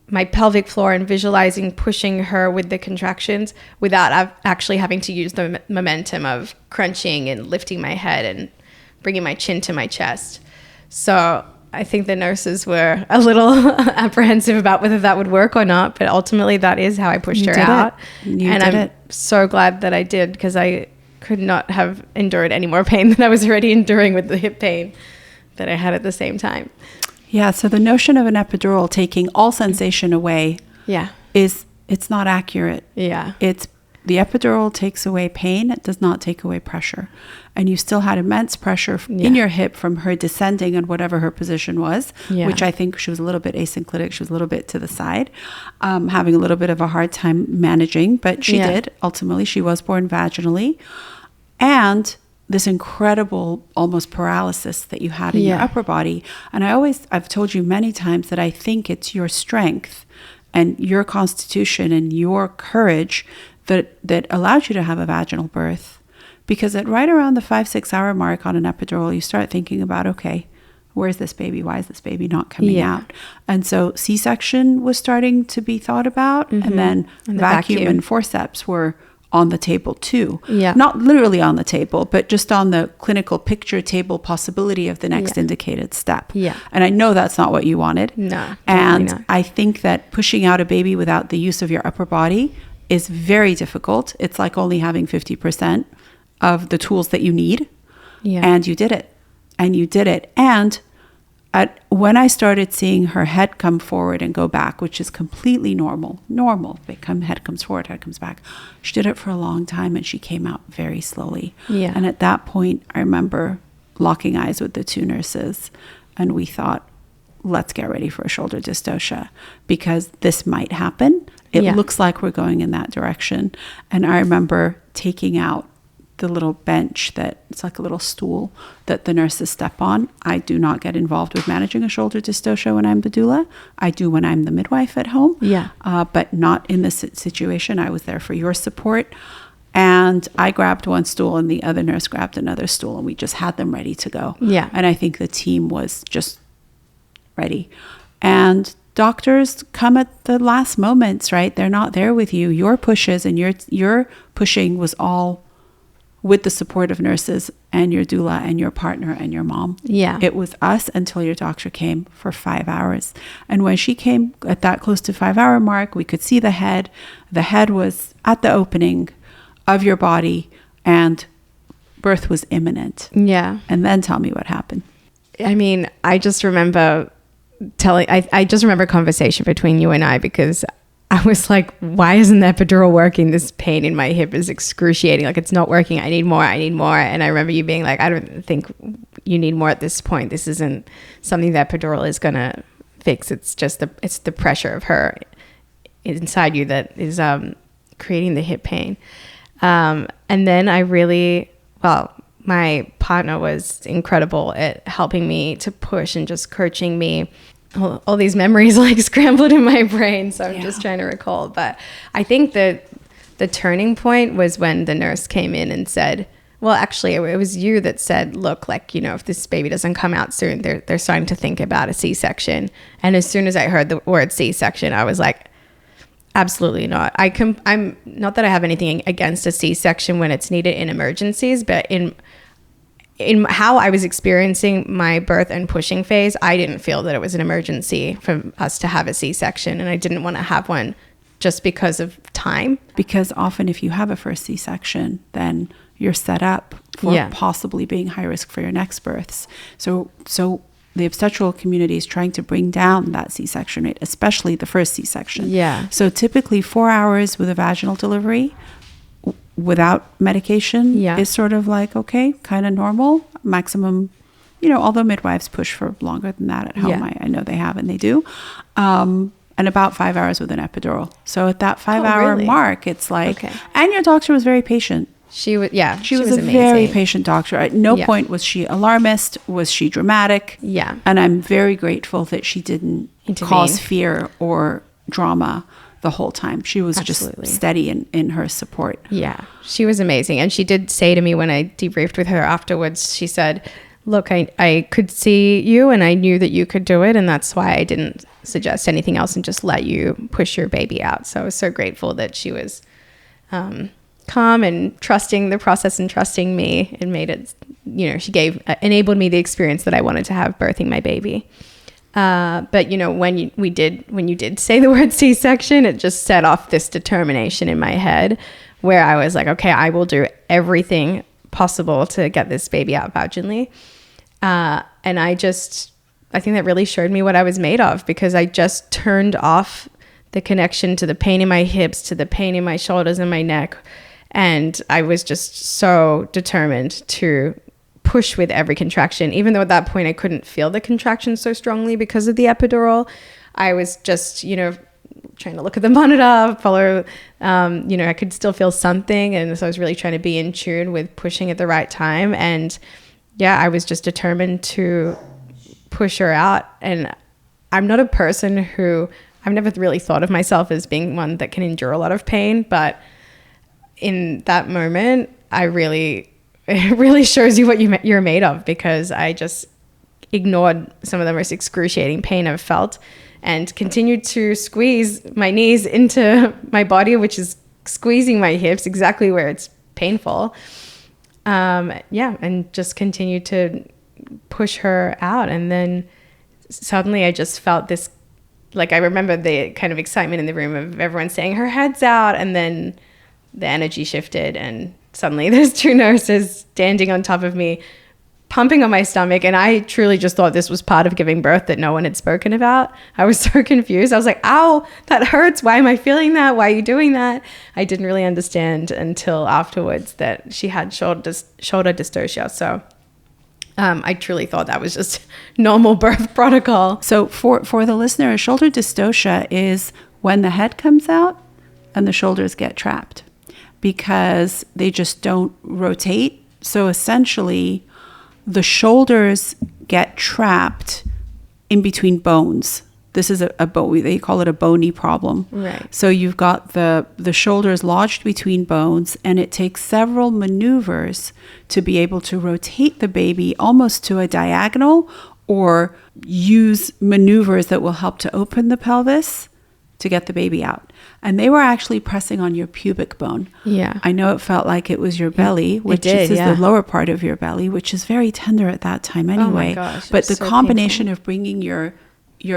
my pelvic floor and visualizing pushing her with the contractions without actually having to use the momentum of crunching and lifting my head and bringing my chin to my chest. So I think the nurses were a little apprehensive about whether that would work or not, but ultimately that is how I pushed her out. I'm so glad that I did, because I could not have endured any more pain than I was already enduring with the hip pain that I had at the same time. Yeah, so the notion of an epidural taking all sensation away it's not accurate. Yeah. It's the epidural takes away pain, it does not take away pressure. And you still had immense pressure in your hip from her descending on whatever her position was, which I think she was a little bit asynclitic. She was a little bit to the side, having a little bit of a hard time managing, but she did. Ultimately, she was born vaginally. And this incredible almost paralysis that you had in your upper body. And I've told you many times that I think it's your strength and your constitution and your courage that allowed you to have a vaginal birth. Because at right around the 5-6 hour mark on an epidural, you start thinking about, okay, where's this baby? Why is this baby not coming out? And so C-section was starting to be thought about, and then vacuum and forceps were on the table too. Yeah. Not literally on the table, but just on the clinical picture table possibility of the next indicated step. Yeah. And I know that's not what you wanted. No. And not. I think that pushing out a baby without the use of your upper body is very difficult. It's like only having 50% of the tools that you need. Yeah. And you did it. And when I started seeing her head come forward and go back, which is completely normal, head comes forward, head comes back. She did it for a long time and she came out very slowly. Yeah. And at that point, I remember locking eyes with the two nurses and we thought, let's get ready for a shoulder dystocia because this might happen. It looks like we're going in that direction. And I remember taking out the little bench that it's like a little stool that the nurses step on. I do not get involved with managing a shoulder dystocia when I'm the doula. I do when I'm the midwife at home. Yeah. But not in this situation. I was there for your support. And I grabbed one stool and the other nurse grabbed another stool and we just had them ready to go. Yeah. And I think the team was just ready. And doctors come at the last moments, right? They're not there with you. Your pushes and your pushing was all with the support of nurses and your doula and your partner and your mom. Yeah. It was us until your doctor came for 5 hours. And when she came at that close to 5 hour mark, we could see the head. The head was at the opening of your body and birth was imminent. Yeah. And then tell me what happened. I mean, I just remember I just remember a conversation between you and I because I was like, why isn't the epidural working? This pain in my hip is excruciating. Like, it's not working. I need more. And I remember you being like, I don't think you need more at this point. This isn't something the epidural is going to fix. It's just the pressure of her inside you that is creating the hip pain. And then my partner was incredible at helping me to push and just coaching me. All these memories like scrambled in my brain, so I'm just trying to recall. But I think that the turning point was when the nurse came in and said, well, actually, it was you that said, look, like, you know, if this baby doesn't come out soon, they're starting to think about a C-section. And as soon as I heard the word C-section, I was like, absolutely not. I'm not that I have anything against a C-section when it's needed in emergencies, but in how I was experiencing my birth and pushing phase, I didn't feel that it was an emergency for us to have a C-section, and I didn't want to have one just because of time. Because often if you have a first C-section, then you're set up for possibly being high risk for your next births. So the obstetrical community is trying to bring down that C-section rate, especially the first C-section. Yeah. So typically 4 hours with a vaginal delivery without medication is sort of like, okay, kind of normal. Maximum, you know, although midwives push for longer than that at home. I know they have and they do. And about 5 hours with an epidural. So at that 5 hour mark, it's like, and your doctor was very patient. She was, she was a amazing. Very patient doctor. At no point was she alarmist. Was she dramatic? Yeah. And I'm very grateful that she didn't cause fear or drama the whole time. She was just steady in her support. Yeah, she was amazing. And she did say to me when I debriefed with her afterwards, she said, look, I could see you and I knew that you could do it. And that's why I didn't suggest anything else and just let you push your baby out. So I was so grateful that she was calm and trusting the process and trusting me, and made it, you know, enabled me the experience that I wanted to have birthing my baby. But you know, when you did say the word C-section, it just set off this determination in my head where I was like, okay, I will do everything possible to get this baby out vaginally. And I think that really showed me what I was made of, because I just turned off the connection to the pain in my hips, to the pain in my shoulders and my neck. And I was just so determined to push with every contraction, even though at that point I couldn't feel the contraction so strongly because of the epidural. I was just, you know, trying to look at the monitor, follow, you know, I could still feel something. And so I was really trying to be in tune with pushing at the right time. And yeah, I was just determined to push her out. And I'm not a person who, I've never really thought of myself as being one that can endure a lot of pain, but in that moment, it really shows you what you're made of, because I just ignored some of the most excruciating pain I've felt and continued to squeeze my knees into my body, which is squeezing my hips exactly where it's painful. And just continued to push her out. And then suddenly I just felt this, like, I remember the kind of excitement in the room of everyone saying her head's out, and then the energy shifted and suddenly there's two nurses standing on top of me, pumping on my stomach. And I truly just thought this was part of giving birth that no one had spoken about. I was so confused. I was like, ow, that hurts. Why am I feeling that? Why are you doing that? I didn't really understand until afterwards that she had shoulder dystocia. So I truly thought that was just normal birth protocol. So for the listener, shoulder dystocia is when the head comes out and the shoulders get trapped, because they just don't rotate. So essentially, the shoulders get trapped in between bones. This is a bone, they call it a bony problem. Right. So you've got the shoulders lodged between bones, and it takes several maneuvers to be able to rotate the baby almost to a diagonal, or use maneuvers that will help to open the pelvis to get the baby out. And they were actually pressing on your pubic bone. Yeah. I know it felt like it was your belly, which is the lower part of your belly, which is very tender at that time anyway. Oh my gosh, but the combination of bringing your,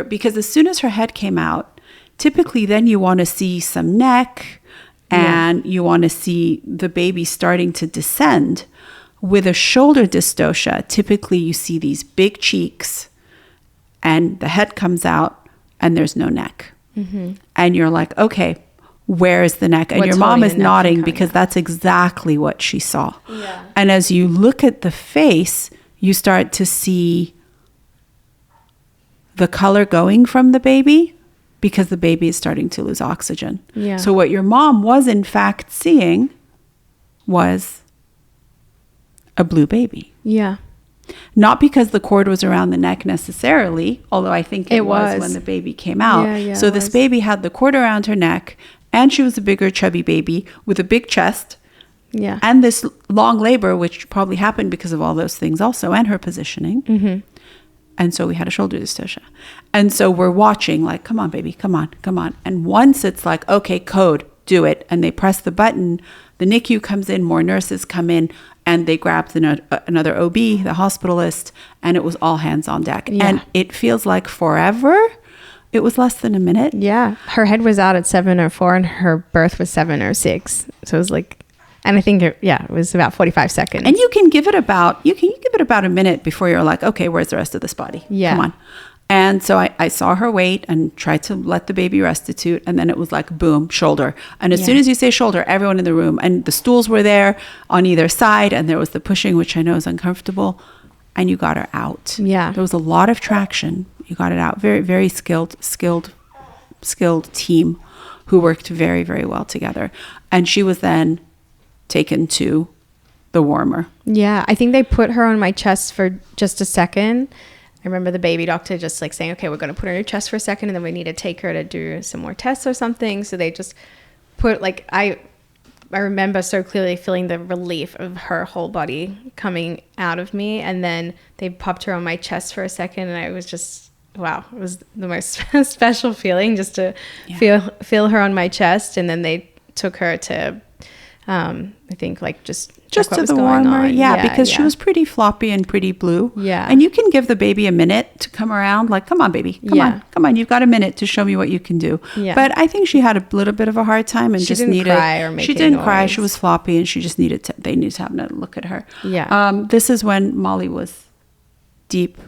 because as soon as her head came out, typically then you want to see some neck and you want to see the baby starting to descend. With a shoulder dystocia, typically you see these big cheeks and the head comes out and there's no neck. And you're like, okay, where is the neck? And What's your mom holding is the neck nodding from because coming that's exactly what she saw. Yeah. And as you look at the face, you start to see the color going from the baby because the baby is starting to lose oxygen. Yeah. So what your mom was in fact seeing was a blue baby. Yeah. Not because the cord was around the neck necessarily, although I think it was when the baby came out. Yeah, so it this was. baby had the cord around her neck, and she was a bigger, chubby baby with a big chest, Yeah. and this long labor, which probably happened because of all those things also, and her positioning. Mm-hmm. And so we had a shoulder dystocia. And so we're watching like, come on, baby, come on, come on. And once it's like, okay, code, do it. And they press the button, the NICU comes in, more nurses come in, and they grabbed another OB, the hospitalist, and it was all hands on deck. Yeah. And it feels like forever. It was less than a minute. Yeah. Her head was out at 7:04 and her birth was 7:06. So it was like, and I think it was about 45 seconds. And you can give it about a minute before you're like, okay, where's the rest of this body? Yeah. Come on. And so I saw her wait and tried to let the baby restitute. And then it was like, boom, shoulder. And as soon as you say shoulder, everyone in the room, and the stools were there on either side. And there was the pushing, which I know is uncomfortable. And you got her out. Yeah. There was a lot of traction. You got it out. Very, very skilled team who worked very, very well together. And she was then taken to the warmer. Yeah, I think they put her on my chest for just a second. I remember the baby doctor just like saying, okay, we're going to put her on your chest for a second, and then we need to take her to do some more tests or something. So they just put like, I remember so clearly feeling the relief of her whole body coming out of me. And then they popped her on my chest for a second, and I was just, wow, it was the most special feeling just to feel her on my chest. And then they took her to I think like just to the warmer. Yeah, because she was pretty floppy and pretty blue. Yeah. And you can give the baby a minute to come around. Like, come on, baby. Come on. You've got a minute to show me what you can do. Yeah. But I think she had a little bit of a hard time and she just didn't needed. Cry or make she any didn't cry. noise. She was floppy, and she just needed to. They needed to have a look at her. Yeah. This is when Molly was deep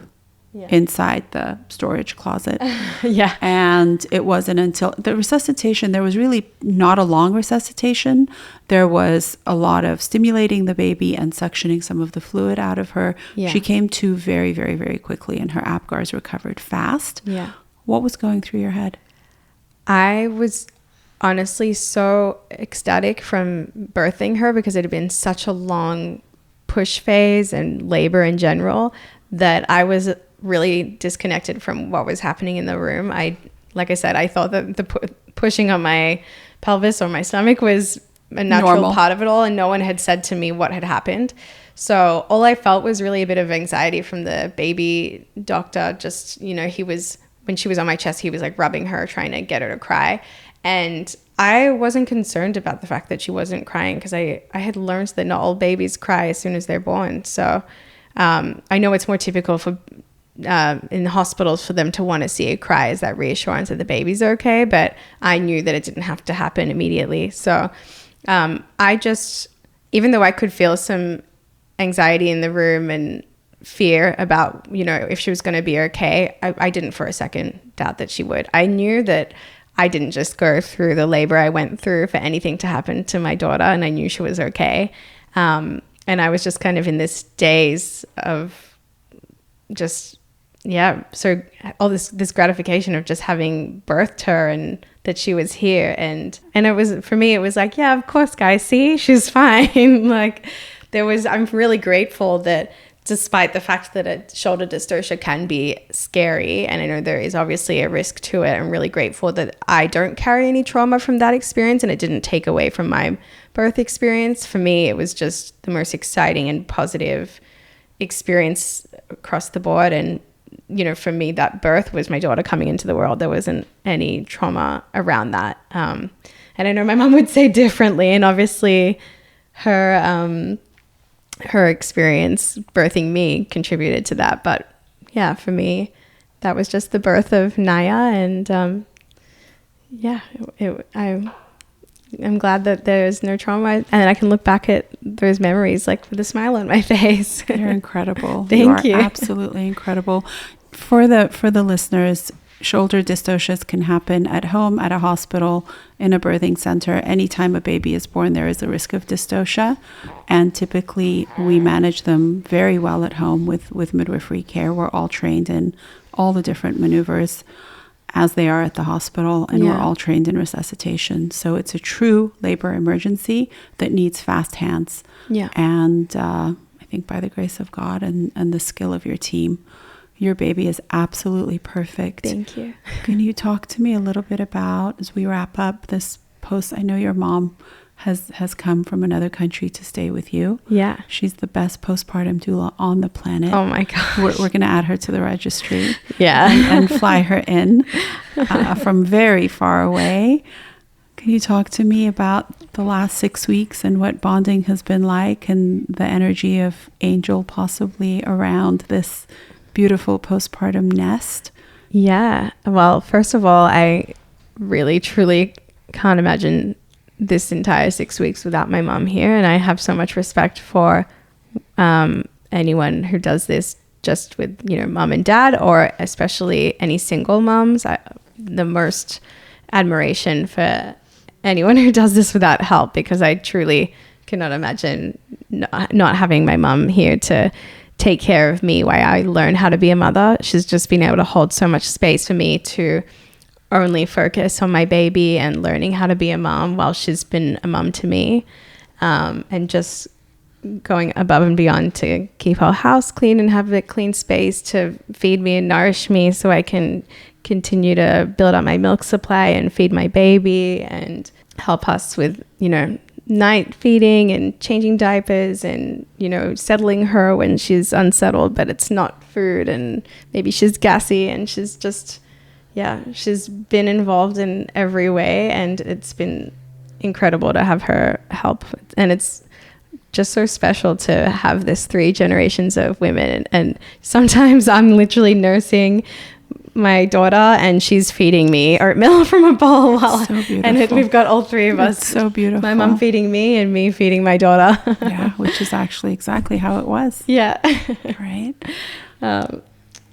inside the storage closet. Yeah. And it wasn't until the resuscitation, there was really not a long resuscitation. There was a lot of stimulating the baby and suctioning some of the fluid out of her. Yeah. She came to very, very, very quickly, and her APGARs recovered fast. Yeah. What was going through your head? I was honestly so ecstatic from birthing her because it had been such a long push phase and labor in general that I was really disconnected from what was happening in the room. Like I said, I thought that the pushing on my pelvis or my stomach was a natural Normal part of it all, and no one had said to me what had happened. So all I felt was really a bit of anxiety from the baby doctor. Just, when she was on my chest, he was like rubbing her, trying to get her to cry. And I wasn't concerned about the fact that she wasn't crying because I had learned that not all babies cry as soon as they're born. So I know it's more typical for in hospitals for them to want to see a cry as that reassurance that the baby's okay, but I knew that it didn't have to happen immediately. So I just, even though I could feel some anxiety in the room and fear about, if she was going to be okay, I didn't for a second doubt that she would. I knew that I didn't just go through the labor I went through for anything to happen to my daughter, and I knew she was okay. And I was just kind of in this daze of just, so all this gratification of just having birthed her and that she was here. And it was, for me, it was like, yeah, of course, guys, see, she's fine. Like I'm really grateful that despite the fact that a shoulder dystocia can be scary, and I know there is obviously a risk to it, I'm really grateful that I don't carry any trauma from that experience, and it didn't take away from my birth experience. For me, it was just the most exciting and positive experience across the board. And for me, that birth was my daughter coming into the world. There wasn't any trauma around that. And I know my mom would say differently, and obviously her experience birthing me contributed to that. But yeah, for me, that was just the birth of Naya. And I'm glad that there's no trauma, and I can look back at those memories like with a smile on my face. You're incredible. Thank you. Absolutely incredible. For the listeners, shoulder dystocias can happen at home, at a hospital, in a birthing center. Anytime a baby is born, there is a risk of dystocia. And typically we manage them very well at home with midwifery care. We're all trained in all the different maneuvers as they are at the hospital, and we're all trained in resuscitation. So it's a true labor emergency that needs fast hands. Yeah. And I think by the grace of God and the skill of your team, your baby is absolutely perfect. Thank you. Can you talk to me a little bit about, as we wrap up this post, I know your mom has come from another country to stay with you. Yeah. She's the best postpartum doula on the planet. Oh my gosh. We're going to add her to the registry. Yeah. and fly her in from very far away. Can you talk to me about the last 6 weeks and what bonding has been like, and the energy of Angel possibly around this beautiful postpartum nest? Yeah. Well, first of all, I really, truly can't imagine this entire 6 weeks without my mom here. And I have so much respect for anyone who does this just with, mom and dad, or especially any single moms. The most admiration for anyone who does this without help, because I truly cannot imagine not having my mom here to take care of me while I learn how to be a mother. She's just been able to hold so much space for me to only focus on my baby and learning how to be a mom while she's been a mom to me, and just going above and beyond to keep our house clean and have a clean space to feed me and nourish me so I can continue to build up my milk supply and feed my baby, and help us with, night feeding and changing diapers and, settling her when she's unsettled, but it's not food, and maybe she's gassy, and she's just, she's been involved in every way, and it's been incredible to have her help. And it's just so special to have this 3 generations of women. And sometimes I'm literally nursing my daughter and she's feeding me oatmeal from a bowl while, so beautiful. And we've got all 3 of us. It's so beautiful. My mom feeding me and me feeding my daughter. Yeah, which is actually exactly how it was. Yeah. Right.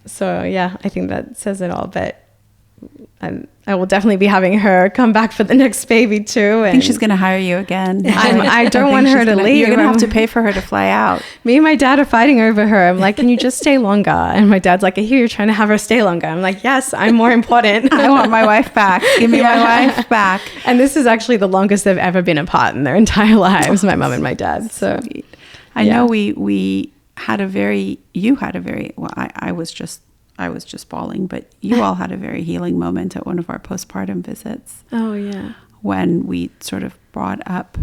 So yeah, I think that says it all. But I will definitely be having her come back for the next baby too. I think she's going to hire you again. I don't want her to leave. You're going to have to pay for her to fly out. Me and my dad are fighting over her. I'm like, can you just stay longer? And my dad's like, I hear you're trying to have her stay longer. I'm like, yes, I'm more important. I want my wife back. Give me my wife back. And this is actually the longest they've ever been apart in their entire lives, my mom and my dad. So I know we had a very, well, I was just bawling, but you all had a very healing moment at one of our postpartum visits. Oh yeah. When we sort of brought up,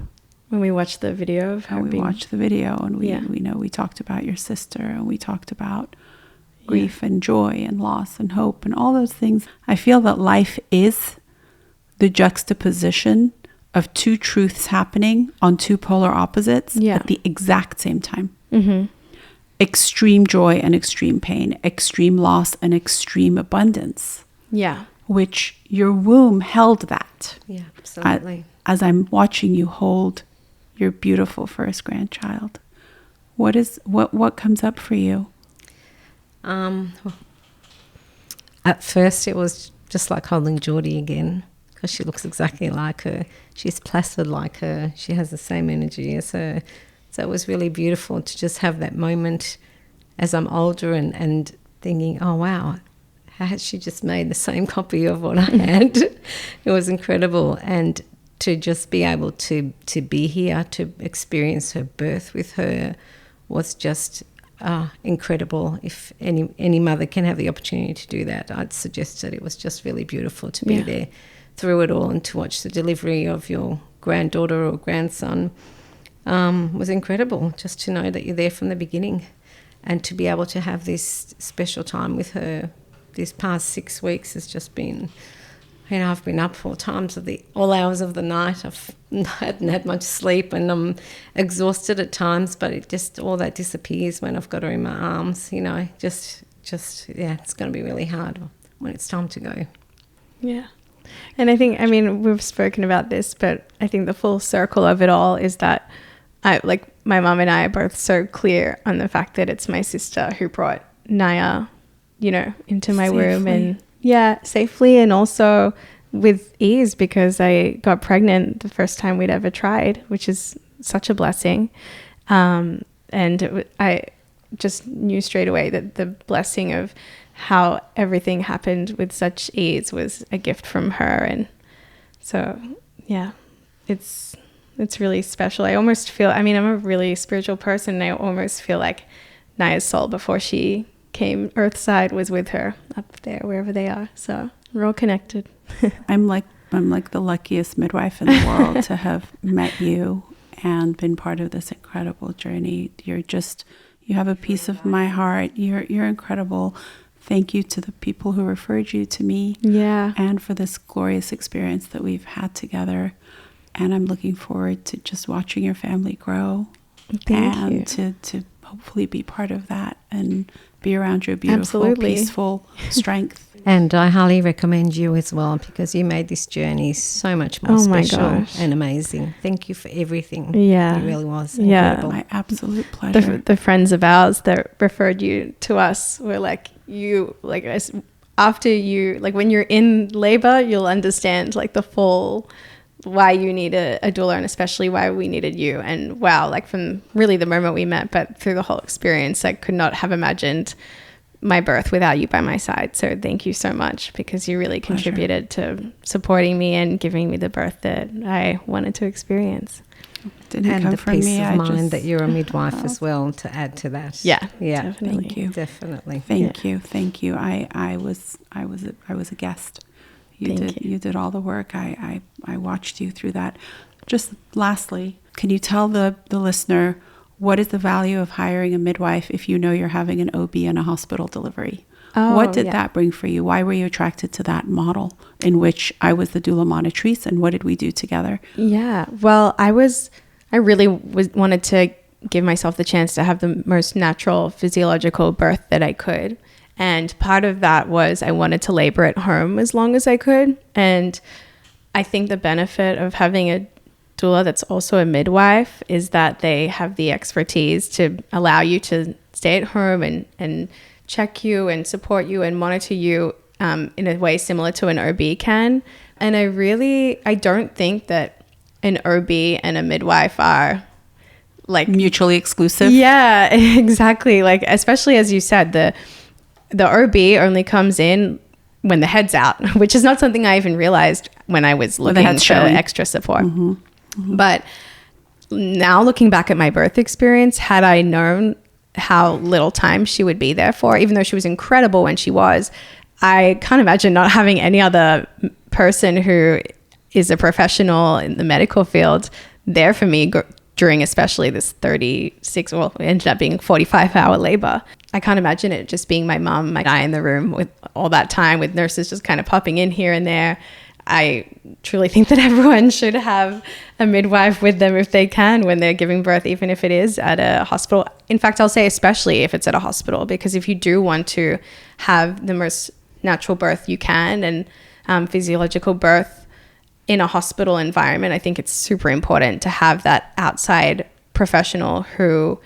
when we watched the video of her watched the video, and we talked about your sister, and we talked about grief and joy and loss and hope and all those things. I feel that life is the juxtaposition of 2 truths happening on 2 polar opposites at the exact same time. Mm-hmm. Extreme joy and extreme pain, extreme loss and extreme abundance. Yeah. Which your womb held that. Yeah, absolutely. As I'm watching you hold your beautiful first grandchild, what comes up for you? At first it was just like holding Jordy again, because she looks exactly like her. She's placid like her. She has the same energy as her. So it was really beautiful to just have that moment as I'm older and thinking, oh, wow, how has she just made the same copy of what I had? It was incredible. And to just be able to be here, to experience her birth with her was just incredible. If any mother can have the opportunity to do that, I'd suggest that. It was just really beautiful to be there through it all, and to watch the delivery of your granddaughter or grandson. Was incredible, just to know that you're there from the beginning, and to be able to have this special time with her this past 6 weeks has just been, I've been up 4 times of all hours of the night. I hadn't had much sleep, and I'm exhausted at times, but it just, all that disappears when I've got her in my arms, just it's going to be really hard when it's time to go. Yeah. And I think, we've spoken about this, but I think the full circle of it all is that my mom and I are both so clear on the fact that it's my sister who brought Naya, into my womb, and Yeah, safely and also with ease, because I got pregnant the first time we'd ever tried, which is such a blessing. I just knew straight away that the blessing of how everything happened with such ease was a gift from her. And so, yeah, it's really special. I almost feel, I mean, I'm a really spiritual person, and I almost feel like Naya's soul before she came earthside was with her up there, wherever they are. So we're all connected. I'm like the luckiest midwife in the world to have met you and been part of this incredible journey. You have a piece of my heart. You're incredible. Thank you to the people who referred you to me. Yeah. And for this glorious experience that we've had together. And I'm looking forward to just watching your family grow. Thank you. To hopefully be part of that and be around your beautiful, Absolutely. peaceful strength. And I highly recommend you as well, because you made this journey so much more special and amazing. Thank you for everything. Yeah. It really was incredible. My absolute pleasure. The friends of ours that referred you to us were like, after you, like when you're in labor, you'll understand like the full why you need a doula, and especially why we needed you. And wow, like from really the moment we met, but through the whole experience, I could not have imagined my birth without you by my side. So thank you so much, because you really contributed to supporting me and giving me the birth that I wanted to experience. Didn't come from me. And the peace of mind that you're a midwife as well, to add to that. Yeah, Definitely. Thank you. Definitely. Thank you. I was a guest. You did all the work. I watched you through that. Just lastly, can you tell the listener, what is the value of hiring a midwife if you know you're having an OB in a hospital delivery? What did that bring for you? Why were you attracted to that model in which I was the doula monitrice, and what did we do together? Yeah, well, I really wanted to give myself the chance to have the most natural physiological birth that I could. And part of that was I wanted to labor at home as long as I could. And I think the benefit of having a doula that's also a midwife is that they have the expertise to allow you to stay at home and check you and support you and monitor you in a way similar to an OB can. And I don't think that an OB and a midwife are like mutually exclusive. Yeah, exactly. Like, especially as you said, the OB only comes in when the head's out, which is not something I even realized when I was looking for extra support. Mm-hmm. Mm-hmm. But now looking back at my birth experience, had I known how little time she would be there for, even though she was incredible when she was, I can't imagine not having any other person who is a professional in the medical field there for me during especially this 36, well, it ended up being 45-hour labor. I can't imagine it just being my mom, my guy in the room with all that time, with nurses just kind of popping in here and there. I truly think that everyone should have a midwife with them if they can when they're giving birth, even if it is at a hospital. In fact, I'll say especially if it's at a hospital, because if you do want to have the most natural birth you can and physiological birth in a hospital environment, I think it's super important to have that outside professional who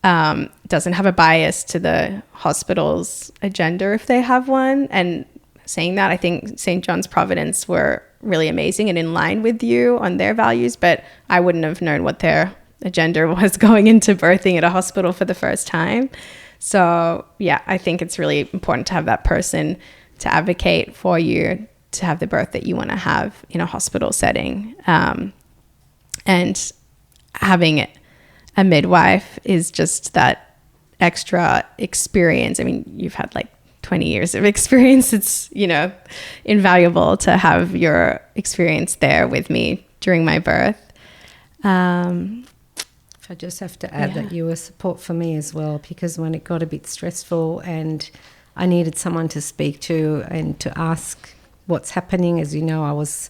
doesn't have a bias to the hospital's agenda if they have one. And saying that, I think St. John's Providence were really amazing and in line with you on their values, but I wouldn't have known what their agenda was going into birthing at a hospital for the first time. So yeah, I think it's really important to have that person to advocate for you to have the birth that you want to have in a hospital setting. And having a midwife is just that extra experience. I mean, you've had like 20 years of experience. It's, invaluable to have your experience there with me during my birth. I just have to add that you were support for me as well, because when it got a bit stressful and I needed someone to speak to and to ask what's happening, as you know, I was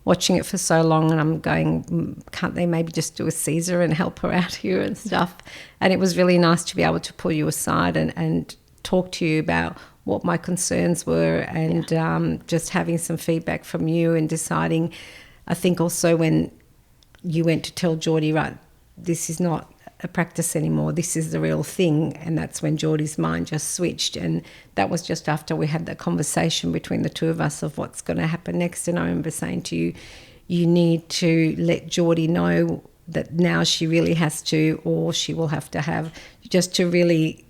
watching it for so long and I'm going, can't they maybe just do a Caesar and help her out here and stuff? And it was really nice to be able to pull you aside and talk to you about what my concerns were, and just having some feedback from you and deciding. I think also when you went to tell Jordy, right, this is not a practice anymore. This is the real thing. And that's when Jordy's mind just switched. And that was just after we had that conversation between the two of us of what's going to happen next. And I remember saying to you, you need to let Jordy know that now she really has to, or she will have to have, just to really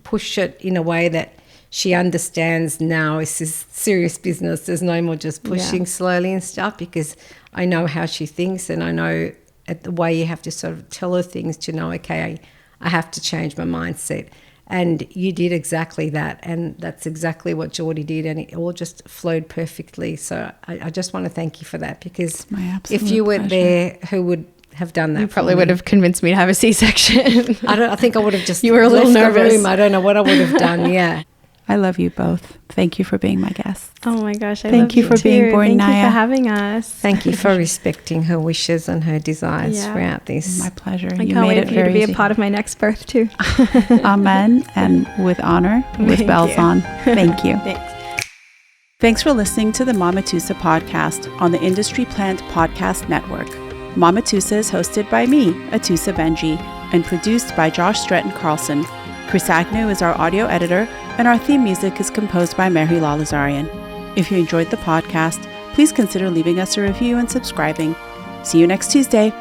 push it in a way that she understands now this is serious business. There's no more just pushing slowly and stuff, because I know how she thinks, and I know the way you have to sort of tell her things to know, okay, I have to change my mindset. And you did exactly that, and that's exactly what Jordy did, and it all just flowed perfectly. So I just want to thank you for that, because if you weren't there, who would have done that? You probably would have convinced me to have a C-section. I think I would have just you were a little nervous. The room. I don't know what I would have done. Yeah. I love you both. Thank you for being my guests. Oh my gosh, Thank you for being born, Thank you Naya. for having us. Thank you for respecting her wishes and her desires throughout this. My pleasure. I can't wait for you to be a part of my next birth too. Amen. And with honor, with bells on. Thank you. Thanks for listening to the Mamatoosa podcast on the Industry Plant Podcast Network. Mamatoosa is hosted by me, Atoosa Benji, and produced by Josh Stretton Carlson. Chris Agnew is our audio editor, and our theme music is composed by Mary Lalazarian. If you enjoyed the podcast, please consider leaving us a review and subscribing. See you next Tuesday.